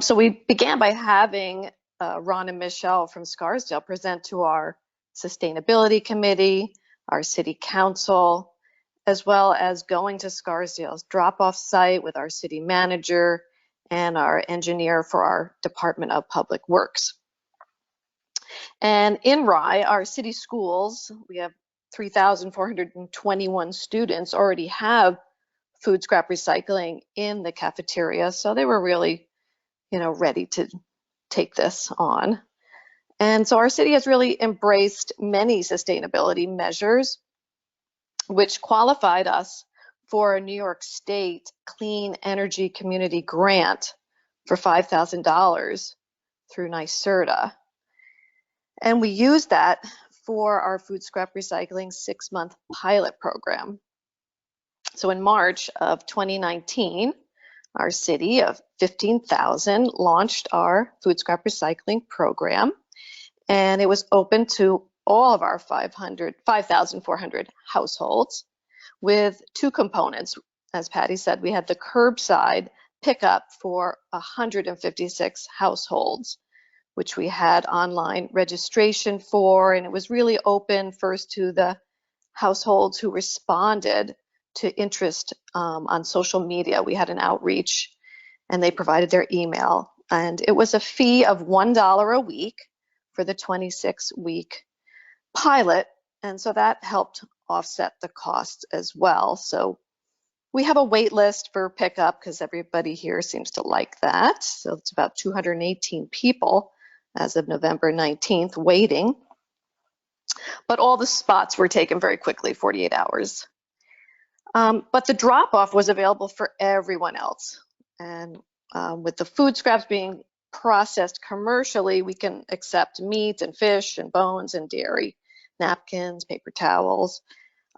F: So we began by having Ron and Michelle from Scarsdale present to our sustainability committee, our city council, as well as going to Scarsdale's drop-off site with our city manager and our engineer for our Department of Public Works. And in Rye, our city schools, we have 3,421 students already have food scrap recycling in the cafeteria, so they were really, ready to take this on. And so our city has really embraced many sustainability measures, which qualified us for a New York State Clean Energy Community Grant for $5,000 through NYSERDA. And we used that for our food scrap recycling 6-month pilot program. So in March of 2019, our city of 15,000 launched our food scrap recycling program, and it was open to all of our 5,400 households with 2 components. As Patty said, we had the curbside pickup for 156 households, which we had online registration for, and it was really open first to the households who responded to interest on social media. We had an outreach and they provided their email, and it was a fee of $1 a week for the 26-week pilot, and so that helped offset the costs as well. So we have a wait list for pickup because everybody here seems to like that. So it's about 218 people as of November 19th waiting, but all the spots were taken very quickly, 48 hours. But the drop-off was available for everyone else. And with the food scraps being processed commercially, we can accept meat and fish and bones and dairy, napkins, paper towels,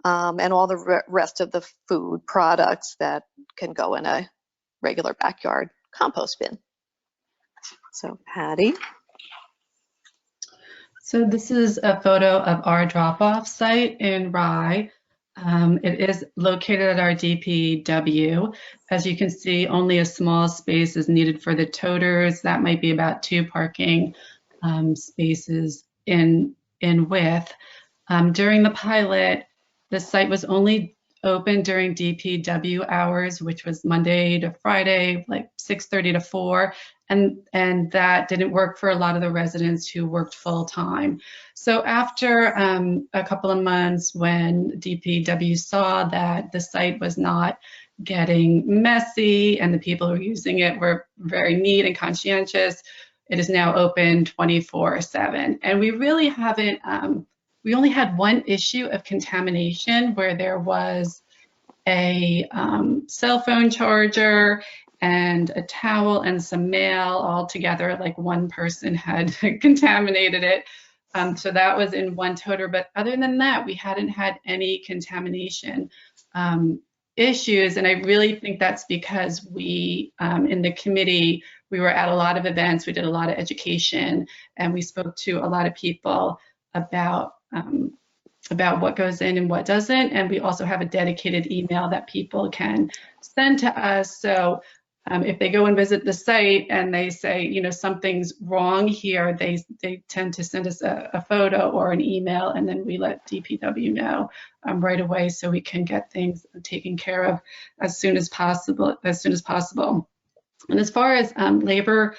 F: and all the rest of the food products that can go in a regular backyard compost bin. So Patty.
E: So this is a photo of our drop-off site in Rye. It is located at our DPW. As you can see, only a small space is needed for the toters. That might be about 2 parking spaces in width. During the pilot, the site was only open during DPW hours, which was Monday to Friday, like 6:30 to 4. And that didn't work for a lot of the residents who worked full time. So after a couple of months, when DPW saw that the site was not getting messy and the people who were using it were very neat and conscientious, it is now open 24/7. And we really haven't, we only had one issue of contamination where there was a cell phone charger and a towel and some mail all together, like one person had contaminated it. So that was in one toter, but other than that, we hadn't had any contamination issues. And I really think that's because we, in the committee, we were at a lot of events, we did a lot of education, and we spoke to a lot of people about what goes in and what doesn't. And we also have a dedicated email that people can send to us. So if they go and visit the site and they say, something's wrong here, they tend to send us a photo or an email, and then we let DPW know right away so we can get things taken care of as soon as possible. And as far as labor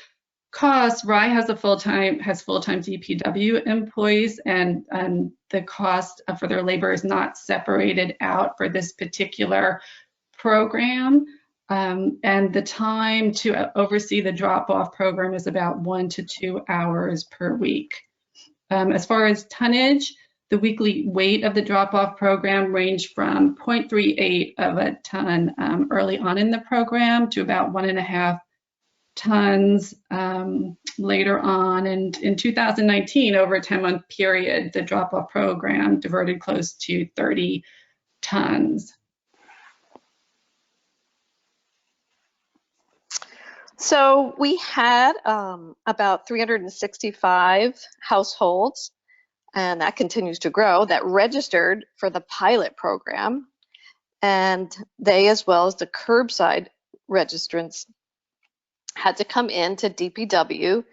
E: costs, Rye has full-time DPW employees, and the cost for their labor is not separated out for this particular program. And the time to oversee the drop-off program is about 1 to 2 hours per week. As far as tonnage, the weekly weight of the drop-off program ranged from 0.38 of a ton early on in the program to about 1.5 tons later on. And in 2019, over a 10-month period, the drop-off program diverted close to 30 tons.
F: So we had about 365 households, and that continues to grow, that registered for the pilot program. And they, as well as the curbside registrants, had to come in to DPW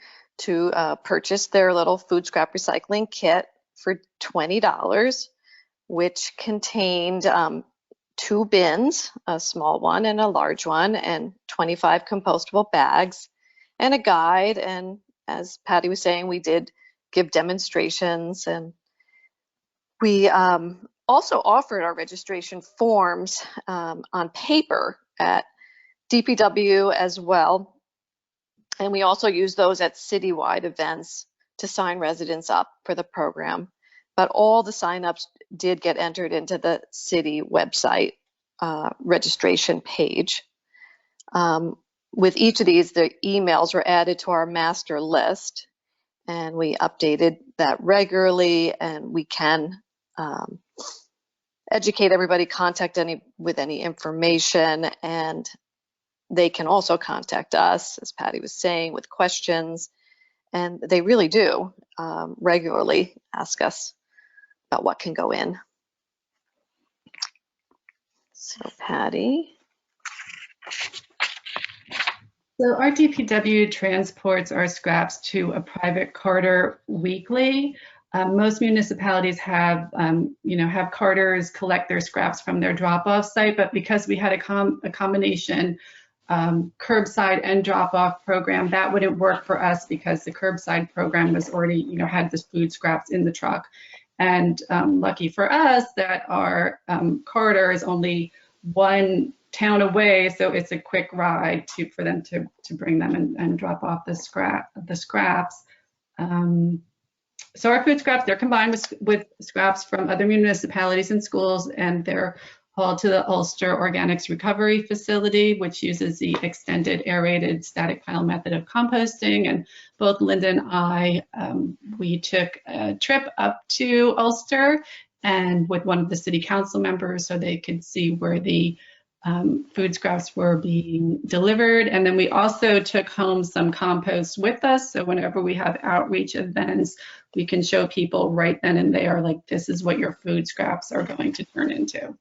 F: to purchase their little food scrap recycling kit for $20, which contained 2 bins, a small one and a large one, and 25 compostable bags and a guide. And as Patty was saying, we did give demonstrations, and we also offered our registration forms on paper at DPW as well. And we also used those at citywide events to sign residents up for the program. But all the signups did get entered into the city website registration page. With each of these, the emails were added to our master list, and we updated that regularly, and we can educate everybody, contact with any information, and they can also contact us, as Patty was saying, with questions. And they really do regularly ask us about what can go in. So Patty.
E: So our DPW transports our scraps to a private carter weekly. Most municipalities have, have carters collect their scraps from their drop-off site, but because we had a combination curbside and drop-off program, that wouldn't work for us because the curbside program was already, had the food scraps in the truck. And lucky for us that our carter is only 1 town away, so it's a quick ride for them to bring them and drop off the scraps. So our food scraps, they're combined with scraps from other municipalities and schools, and they're hauled to the Ulster Organics Recovery Facility, which uses the extended aerated static pile method of composting. And both Linda and I, we took a trip up to Ulster and with one of the city council members so they could see where the food scraps were being delivered. And then we also took home some compost with us. So whenever we have outreach events, we can show people right then and there, like, this is what your food scraps are going to turn into.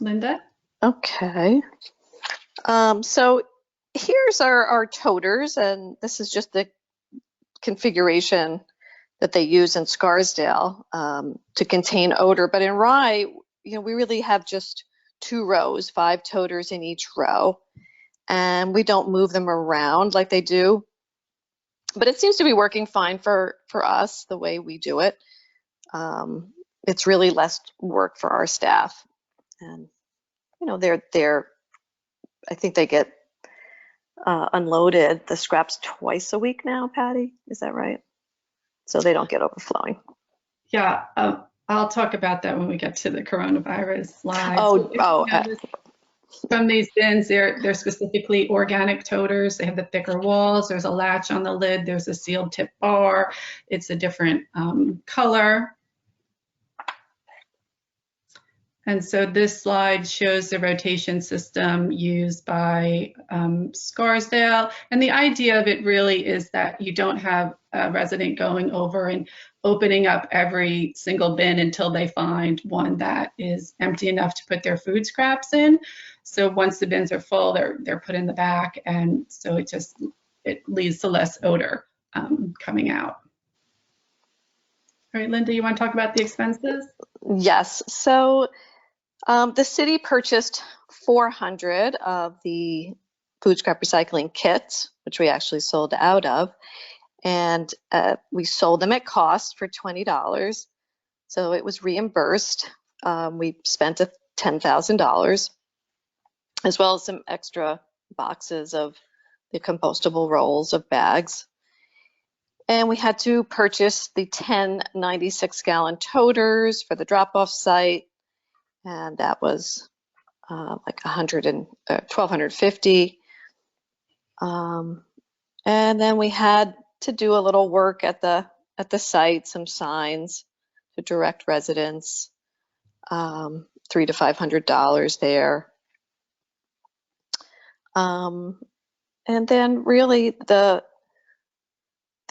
E: Linda?
F: Okay. So here's our toters, and this is just the configuration that they use in Scarsdale to contain odor. But in Rye, we really have just 2 rows, 5 toters in each row, and we don't move them around like they do. But it seems to be working fine for us the way we do it. It's really less work for our staff, and I think they get unloaded, the scraps, twice a week now, Patty, is that right? So they don't get overflowing.
E: Yeah, I'll talk about that when we get to the coronavirus slide. From these bins, they're specifically organic toters. They have the thicker walls. There's a latch on the lid. There's a sealed tip bar. It's a different color. And so this slide shows the rotation system used by Scarsdale. And the idea of it really is that you don't have a resident going over and opening up every single bin until they find one that is empty enough to put their food scraps in. So once the bins are full, they're put in the back, and so it leads to less odor coming out. All right, Linda, you want to talk about the expenses?
F: Yes. So the city purchased 400 of the food scrap recycling kits, which we actually sold out of, and we sold them at cost for $20. So it was reimbursed. We spent $10,000, as well as some extra boxes of the compostable rolls of bags. And we had to purchase the 10 96-gallon toters for the drop-off site, and that was like $1,250. And then we had to do a little work at the site, some signs to direct residents, $300 to $500 there. And then really the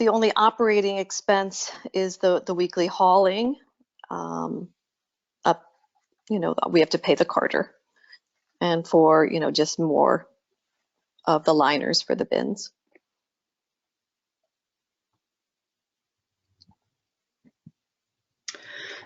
F: only operating expense is the weekly hauling. Up, we have to pay the carter, and for just more of the liners for the bins.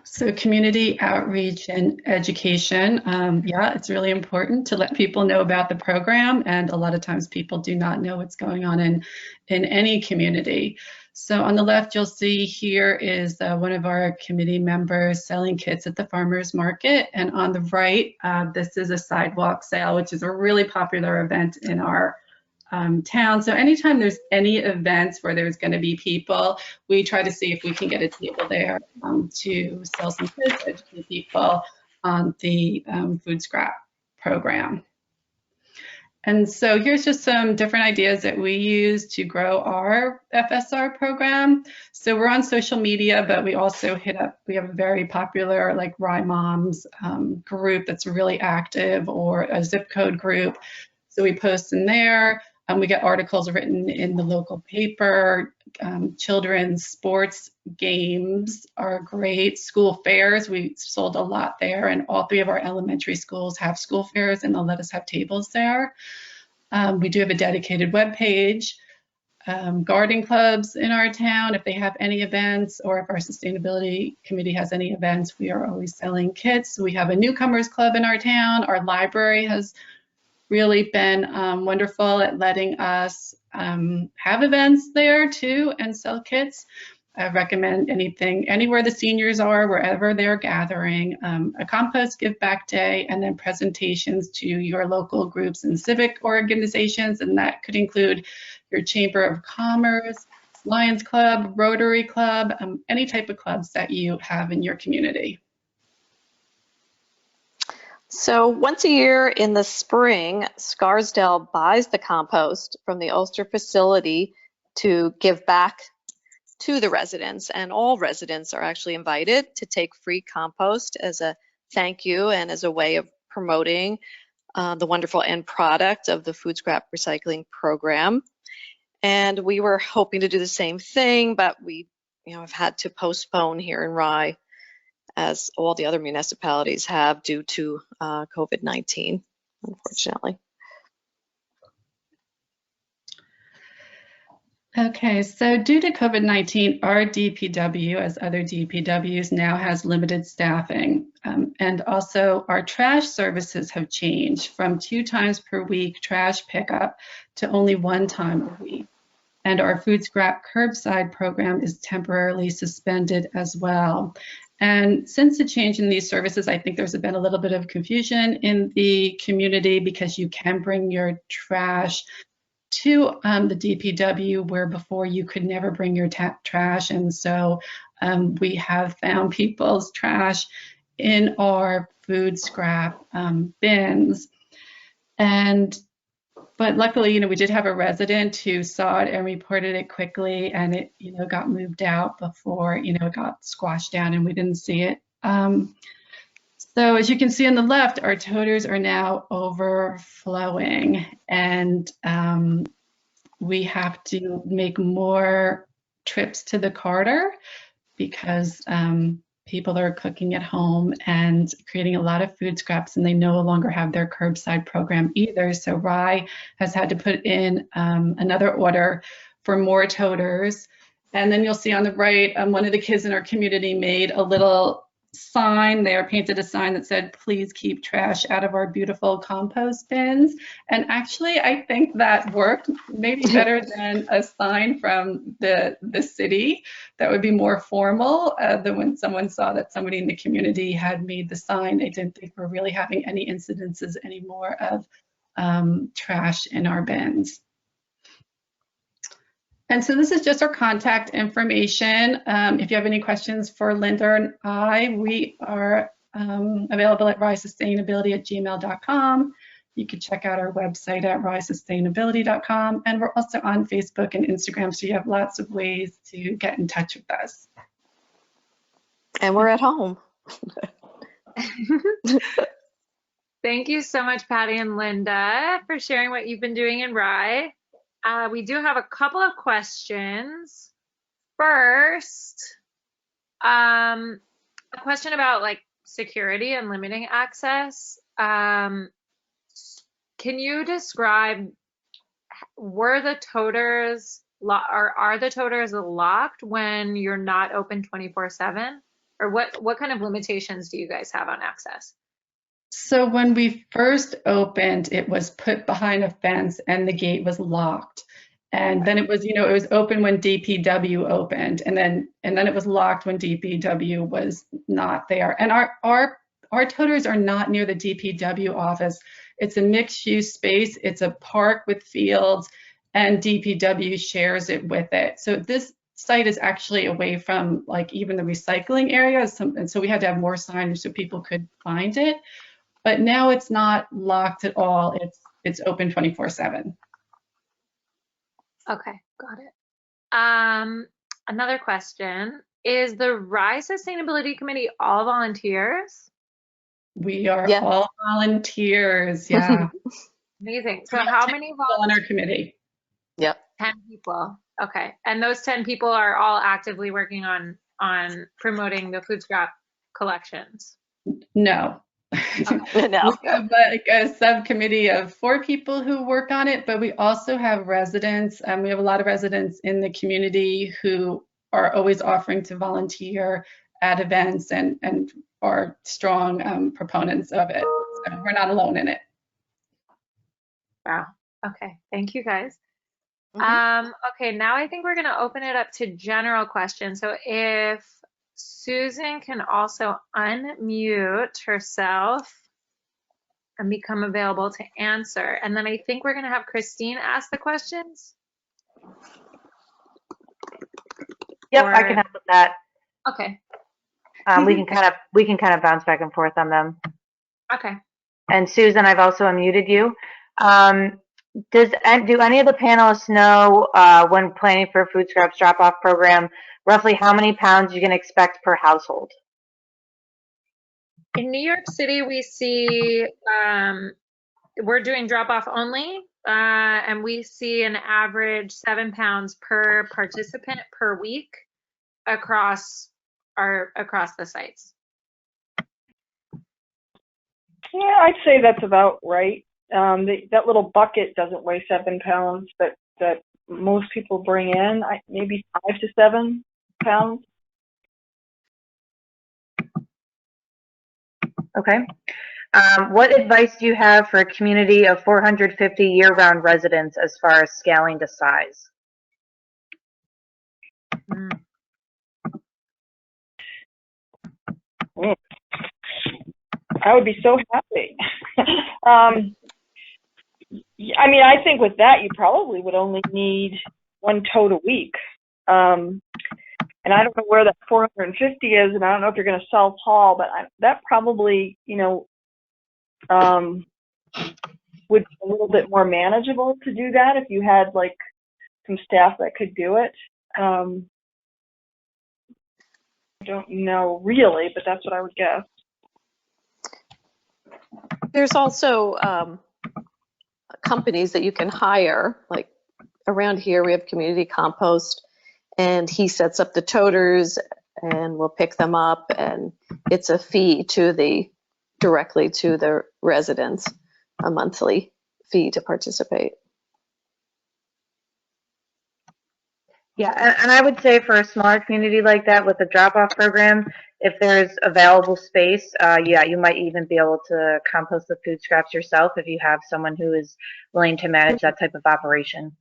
E: So community outreach and education, yeah, it's really important to let people know about the program, and a lot of times people do not know what's going on in any community. So on the left, you'll see here is one of our committee members selling kits at the farmers market, and on the right, this is a sidewalk sale, which is a really popular event in our town. So anytime there's any events where there's going to be people, we try to see if we can get a table there to sell some goods, educate people on the food scrap program. And so here's just some different ideas that we use to grow our FSR program. So we're on social media, but we also we have a very popular like Rye Moms group that's really active, or a zip code group. So we post in there. We get articles written in the local paper. Children's sports games are great. School fairs, we sold a lot there, and all 3 of our elementary schools have school fairs, and they'll let us have tables there. We do have a dedicated web page. Garden clubs in our town, if they have any events, or if our sustainability committee has any events, we are always selling kits. We have a newcomers club in our town. Our library has really been wonderful at letting us have events there too and sell kits. I recommend anywhere the seniors are, wherever they're gathering, a compost give back day, and then presentations to your local groups and civic organizations, and that could include your Chamber of Commerce, Lions Club, Rotary Club, any type of clubs that you have in your community.
F: So once a year in the spring, Scarsdale buys the compost from the Ulster facility to give back to the residents, and all residents are actually invited to take free compost as a thank you and as a way of promoting the wonderful end product of the food scrap recycling program. And we were hoping to do the same thing, but we have had to postpone here in Rye, as all the other municipalities have, due to COVID-19, unfortunately.
E: Okay, so due to COVID-19, our DPW, as other DPWs, now has limited staffing. And also our trash services have changed from 2 times per week trash pickup to only 1 time a week. And our food scrap curbside program is temporarily suspended as well. And since the change in these services, I think there's been a little bit of confusion in the community, because you can bring your trash to the DPW, where before you could never bring your trash. And so we have found people's trash in our food scrap bins. But luckily, we did have a resident who saw it and reported it quickly, and it, got moved out before, it got squashed down and we didn't see it. So as you can see on the left, our toters are now overflowing, and we have to make more trips to the carter, because people are cooking at home and creating a lot of food scraps, and they no longer have their curbside program either. So Rye has had to put in another order for more toters. And then you'll see on the right, one of the kids in our community made a little sign there, painted a sign that said, "Please keep trash out of our beautiful compost bins." And actually, I think that worked maybe better than a sign from the city that would be more formal. Than when someone saw that somebody in the community had made the sign, they didn't think we're really having any incidences anymore of trash in our bins. And so this is just our contact information. If you have any questions for Linda and I, we are available at risesustainability@gmail.com. You can check out our website at risesustainability.com. And we're also on Facebook and Instagram, so you have lots of ways to get in touch with us.
F: And we're at home.
C: Thank you so much, Patty and Linda, for sharing what you've been doing in Rye. We do have a couple of questions. First, a question about like security and limiting access. Can you describe, were the toters are the toters locked when you're not open 24/7? Or what kind of limitations do you guys have on access?
E: So when we first opened, it was put behind a fence and the gate was locked. And then it was, it was open when DPW opened, and then it was locked when DPW was not there. And our toters are not near the DPW office. It's a mixed-use space. It's a park with fields, and DPW shares it with it. So this site is actually away from like even the recycling area, and so we had to have more signage so people could find it. But now it's not locked at all. It's open 24/7.
C: Okay, got it. Another question, is the Rise Sustainability Committee all volunteers?
E: We are
F: Yeah.
E: all volunteers. Yeah.
C: Amazing. So how many
E: on
C: volunteers?
E: our committee?
F: Yep.
C: 10 people. Okay. And those 10 people are all actively working on promoting the food scrap collections?
E: No.
F: Okay. No.
E: We have like a subcommittee of 4 people who work on it, but we also have residents. We have a lot of residents in the community who are always offering to volunteer at events and are strong proponents of it. So we're not alone in it.
C: Wow. Okay. Thank you, guys.
F: Mhm.
C: Okay, now I think we're going to open it up to general questions. So if Susan can also unmute herself and become available to answer. And then I think we're going to have Christine ask the questions.
A: Yep,
C: Or-
A: I can help with that.
C: Okay.
A: We can kind of bounce back and forth on them.
C: Okay.
A: And Susan, I've also unmuted you. Do any of the panelists know when planning for a food scraps drop-off program, roughly how many pounds you can expect per household?
C: In New York City, we see we're doing drop-off only, and we see an average 7 pounds per participant per week across the sites.
D: Yeah, I'd say that's about right. That little bucket doesn't weigh 7 pounds, but that most people bring in maybe 5 to 7 pounds.
A: Okay. What advice do you have for a community of 450 year-round residents as far as scaling to size?
D: I would be so happy. I mean, I think with that, you probably would only need 1 tote a week. And I don't know where that 450 is, and I don't know if you're going to self-haul, but that probably, would be a little bit more manageable to do that if you had, like, some staff that could do it. I don't know really, but that's what I would guess.
F: There's also companies that you can hire. Like around here, we have Community Compost, and he sets up the toters, and we'll pick them up, and it's a fee directly to the residents, a monthly fee to participate.
A: Yeah, and I would say for a smaller community like that with a drop-off program, if there's available space, yeah, you might even be able to compost the food scraps yourself if you have someone who is willing to manage that type of operation.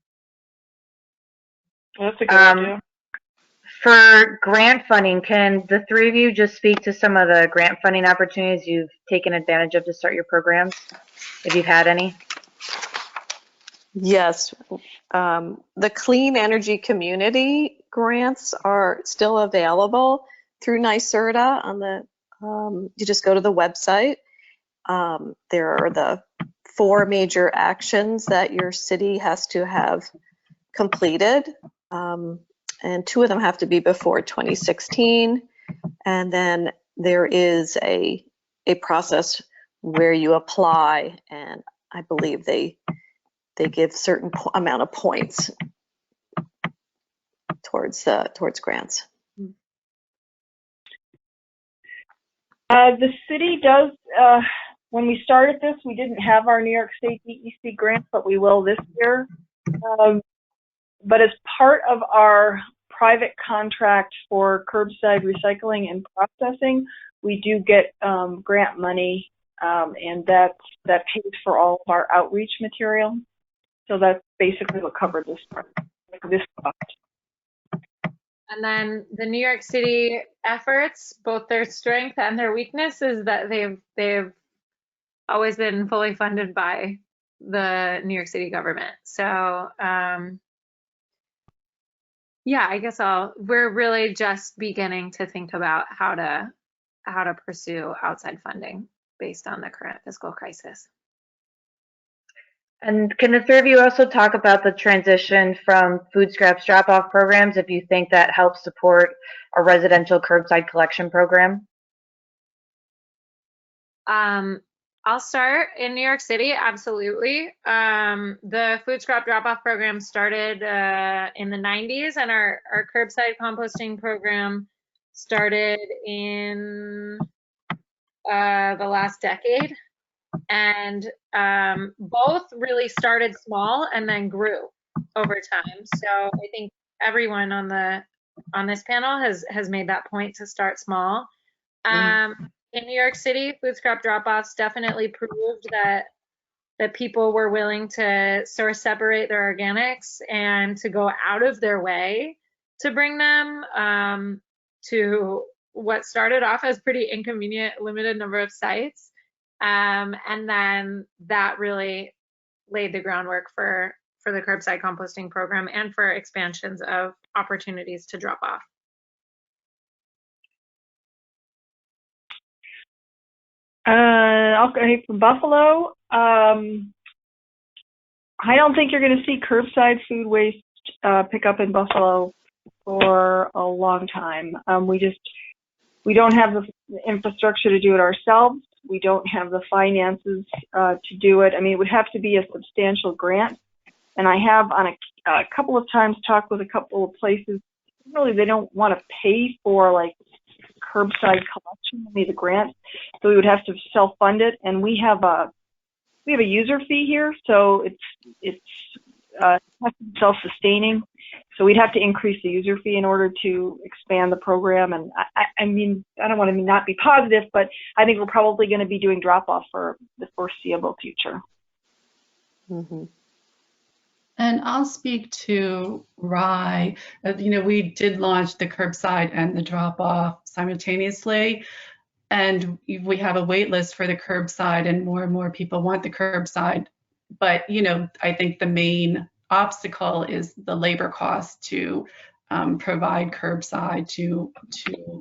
D: That's a good idea.
A: For grant funding, can the 3 of you just speak to some of the grant funding opportunities you've taken advantage of to start your programs, if you've had any?
F: Yes, the Clean Energy Community grants are still available through NYSERDA. On the, you just go to the website. There are the 4 major actions that your city has to have completed, and 2 of them have to be before 2016. And then there is a process where you apply, and I believe they give certain amount of points towards grants.
D: The city does, when we started this, we didn't have our New York State DEC grants, but we will this year. But as part of our private contract for curbside recycling and processing, we do get grant money, and that pays for all of our outreach material. So that's basically what covered this cost.
C: And then the New York City efforts, both their strength and their weakness is that they've always been fully funded by the New York City government. So yeah, I guess we're really just beginning to think about how to pursue outside funding based on the current fiscal crisis.
A: And can the 3 of you also talk about the transition from food scraps drop-off programs, if you think that helps support a residential curbside collection program?
C: I'll start. In New York City, absolutely. The food scrap drop-off program started in the 90s, and our curbside composting program started in the last decade. And both really started small and then grew over time. So I think everyone on this panel has made that point to start small. In New York City, food scrap drop-offs definitely proved that people were willing to sort of separate their organics and to go out of their way to bring them to what started off as pretty inconvenient, limited number of sites. And then that really laid the groundwork for the curbside composting program and for expansions of opportunities to drop off.
D: I'll go from Buffalo. I don't think you're going to see curbside food waste pick up in Buffalo for a long time. We don't have the infrastructure to do it ourselves. We don't have the finances to do it. I mean, it would have to be a substantial grant. And I have on a couple of times talked with a couple of places. Really, they don't want to pay for like curbside collection, maybe the grant. So we would have to self-fund it. And we have a user fee here, so it's self-sustaining. So we'd have to increase the user fee in order to expand the program. And I mean, I don't want to not be positive, but I think we're probably going to be doing drop-off for the foreseeable future.
F: Mm-hmm.
E: And I'll speak to Rye. We did launch the curbside and the drop-off simultaneously. And we have a wait list for the curbside, and more people want the curbside. But, I think the main obstacle is the labor cost to provide curbside to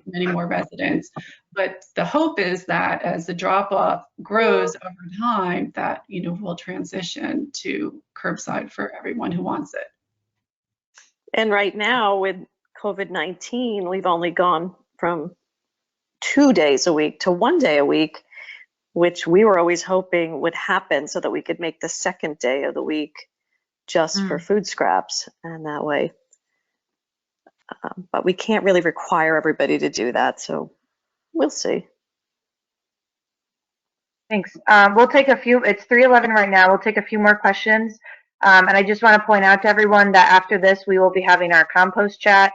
E: many more residents. But the hope is that as the drop-off grows over time, that, we'll transition to curbside for everyone who wants it.
F: And right now with COVID-19, we've only gone from 2 days a week to 1 day a week, which we were always hoping would happen so that we could make the second day of the week just for food scraps, and that way. But we can't really require everybody to do that, so we'll see.
A: Thanks. We'll take a few. It's 3:11 right now. We'll take a few more questions. And I just want to point out to everyone that after this, we will be having our compost chat,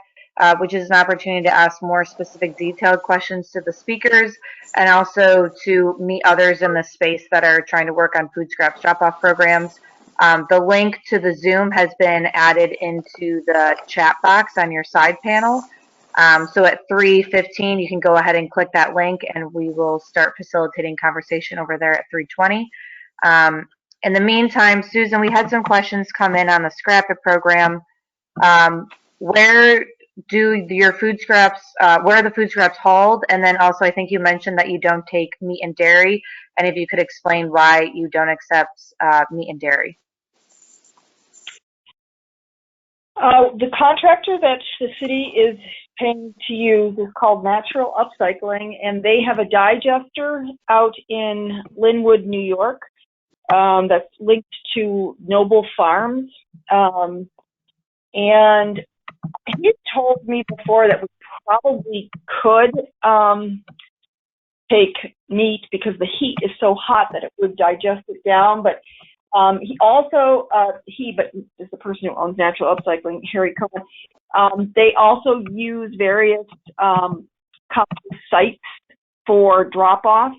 A: which is an opportunity to ask more specific detailed questions to the speakers and also to meet others in the space that are trying to work on food scraps drop-off programs. The link to the Zoom has been added into the chat box on your side panel. So at 3:15, you can go ahead and click that link and we will start facilitating conversation over there at 3:20. In the meantime, Susan, we had some questions come in on the Scrap It program. Where do your food scraps, where are the food scraps hauled? And then also, I think you mentioned that you don't take meat and dairy. And if you could explain why you don't accept meat and dairy.
D: The contractor that the city is paying to use is called Natural Upcycling, and they have a digester out in Linwood, New York, that's linked to Noble Farms. And he told me before that we probably could take meat because the heat is so hot that it would digest it down. But he also, but is the person who owns Natural Upcycling, Harry Cohen, they also use various compost sites for drop-off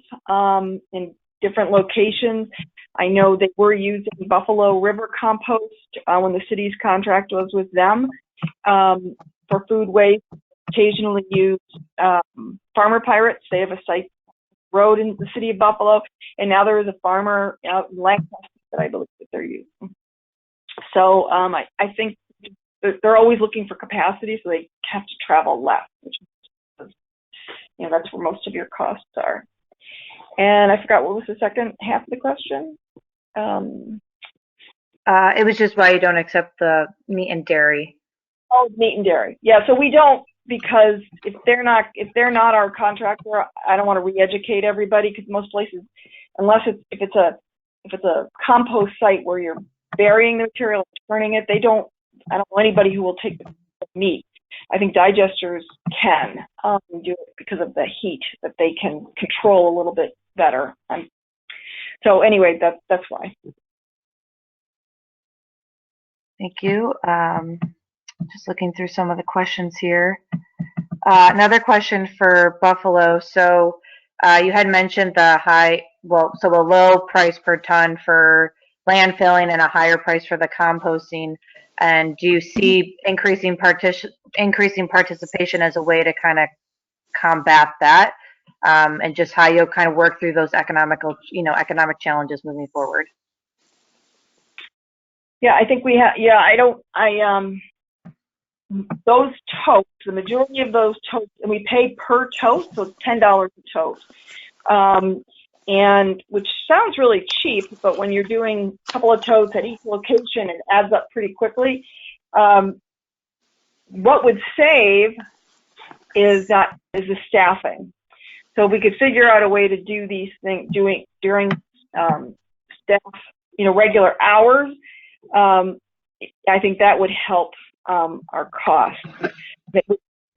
D: in different locations. I know they were using Buffalo River Compost when the city's contract was with them for food waste. Occasionally use Farmer Pirates. They have a site road in the city of Buffalo, and now there is a farmer out in Lancaster that I believe that they're using. So I think they're always looking for capacity, so they have to travel less, which is, that's where most of your costs are. And I forgot, what was the second half of the question?
A: It was just why you don't accept the meat and dairy.
D: Oh, meat and dairy. Yeah, so we don't, because if they're not our contractor, I don't want to re-educate everybody, because most places, unless if it's a compost site where you're burying the material, turning it, I don't know anybody who will take the meat. I think digesters can do it because of the heat that they can control a little bit better. So anyway, that's why.
A: Thank you. Just looking through some of the questions here. Another question for Buffalo. So you had mentioned a low price per ton for landfilling and a higher price for the composting. And do you see increasing participation as a way to kind of combat that, and just how you'll kind of work through those economic challenges moving forward?
D: Yeah, I think we have. Yeah, those totes, the majority of those totes, and we pay per tote, so it's $10 a tote. And which sounds really cheap, but when you're doing a couple of totes at each location, it adds up pretty quickly. What would save is the staffing. So if we could figure out a way to do these things during staff, regular hours, I think that would help our costs.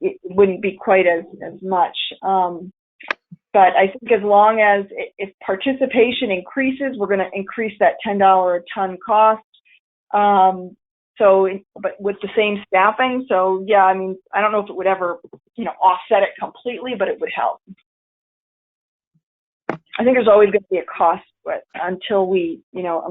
D: It wouldn't be quite as much. But I think as long as if participation increases, we're going to increase that $10 a ton cost. But with the same staffing. So yeah, I mean, I don't know if it would ever, offset it completely, but it would help. I think there's always going to be a cost, but until we, no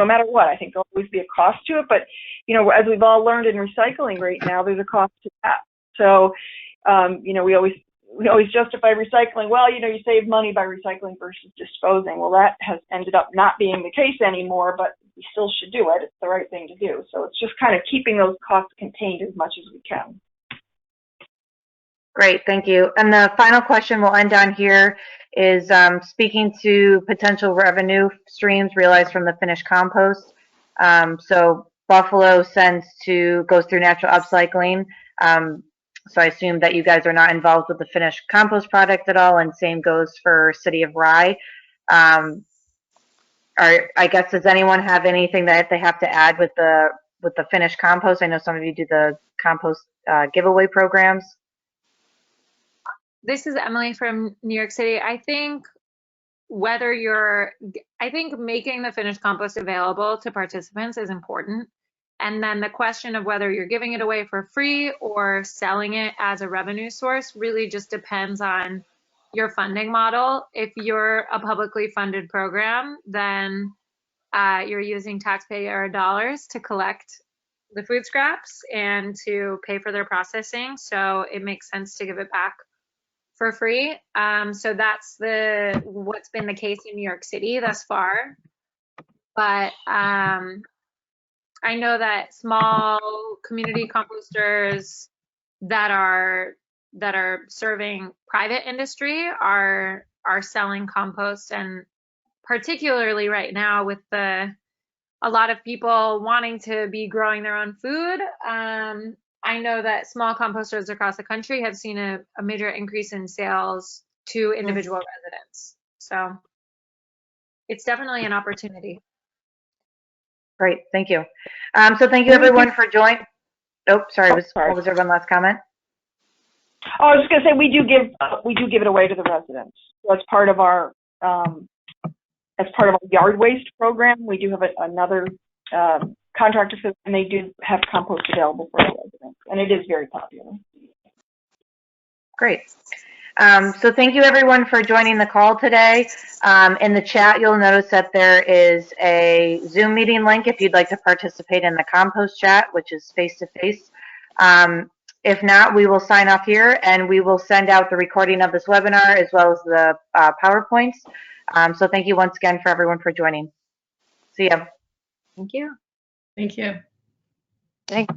D: matter what, I think there'll always be a cost to it. But, as we've all learned in recycling right now, there's a cost to that. So, we always justify recycling. Well, you save money by recycling versus disposing. Well, that has ended up not being the case anymore, but we still should do it. It's the right thing to do. So it's just kind of keeping those costs contained as much as we can.
A: Great, thank you. And the final question we'll end on here is speaking to potential revenue streams realized from the finished compost. So Buffalo goes through Natural Upcycling. So I assume that you guys are not involved with the finished compost product at all, and same goes for City of Rye. I guess, does anyone have anything that they have to add with the finished compost? I know some of you do the compost giveaway programs.
C: This is Emily from New York City. I think making the finished compost available to participants is important. And then the question of whether you're giving it away for free or selling it as a revenue source really just depends on your funding model. If you're a publicly funded program, then you're using taxpayer dollars to collect the food scraps and to pay for their processing. So it makes sense to give it back for free. So that's what's been the case in New York City thus far. but I know that small community composters that are serving private industry are selling compost, and particularly right now with a lot of people wanting to be growing their own food. I know that small composters across the country have seen a major increase in sales to individual residents. So it's definitely an opportunity.
A: Great, thank you. So thank you everyone for joining. Oh, sorry, what was there one last comment?
D: Oh, I was just going to say we do give it away to the residents. So as part of our yard waste program, we do have another contractor, and they do have compost available for our residents, and it is very popular.
A: Great. So thank you everyone for joining the call today. In the chat, you'll notice that there is a Zoom meeting link if you'd like to participate in the compost chat, which is face-to-face. If not, we will sign off here and we will send out the recording of this webinar as well as the PowerPoints. So thank you once again for everyone for joining. See ya.
C: Thank you.
E: Thank you.
F: Thank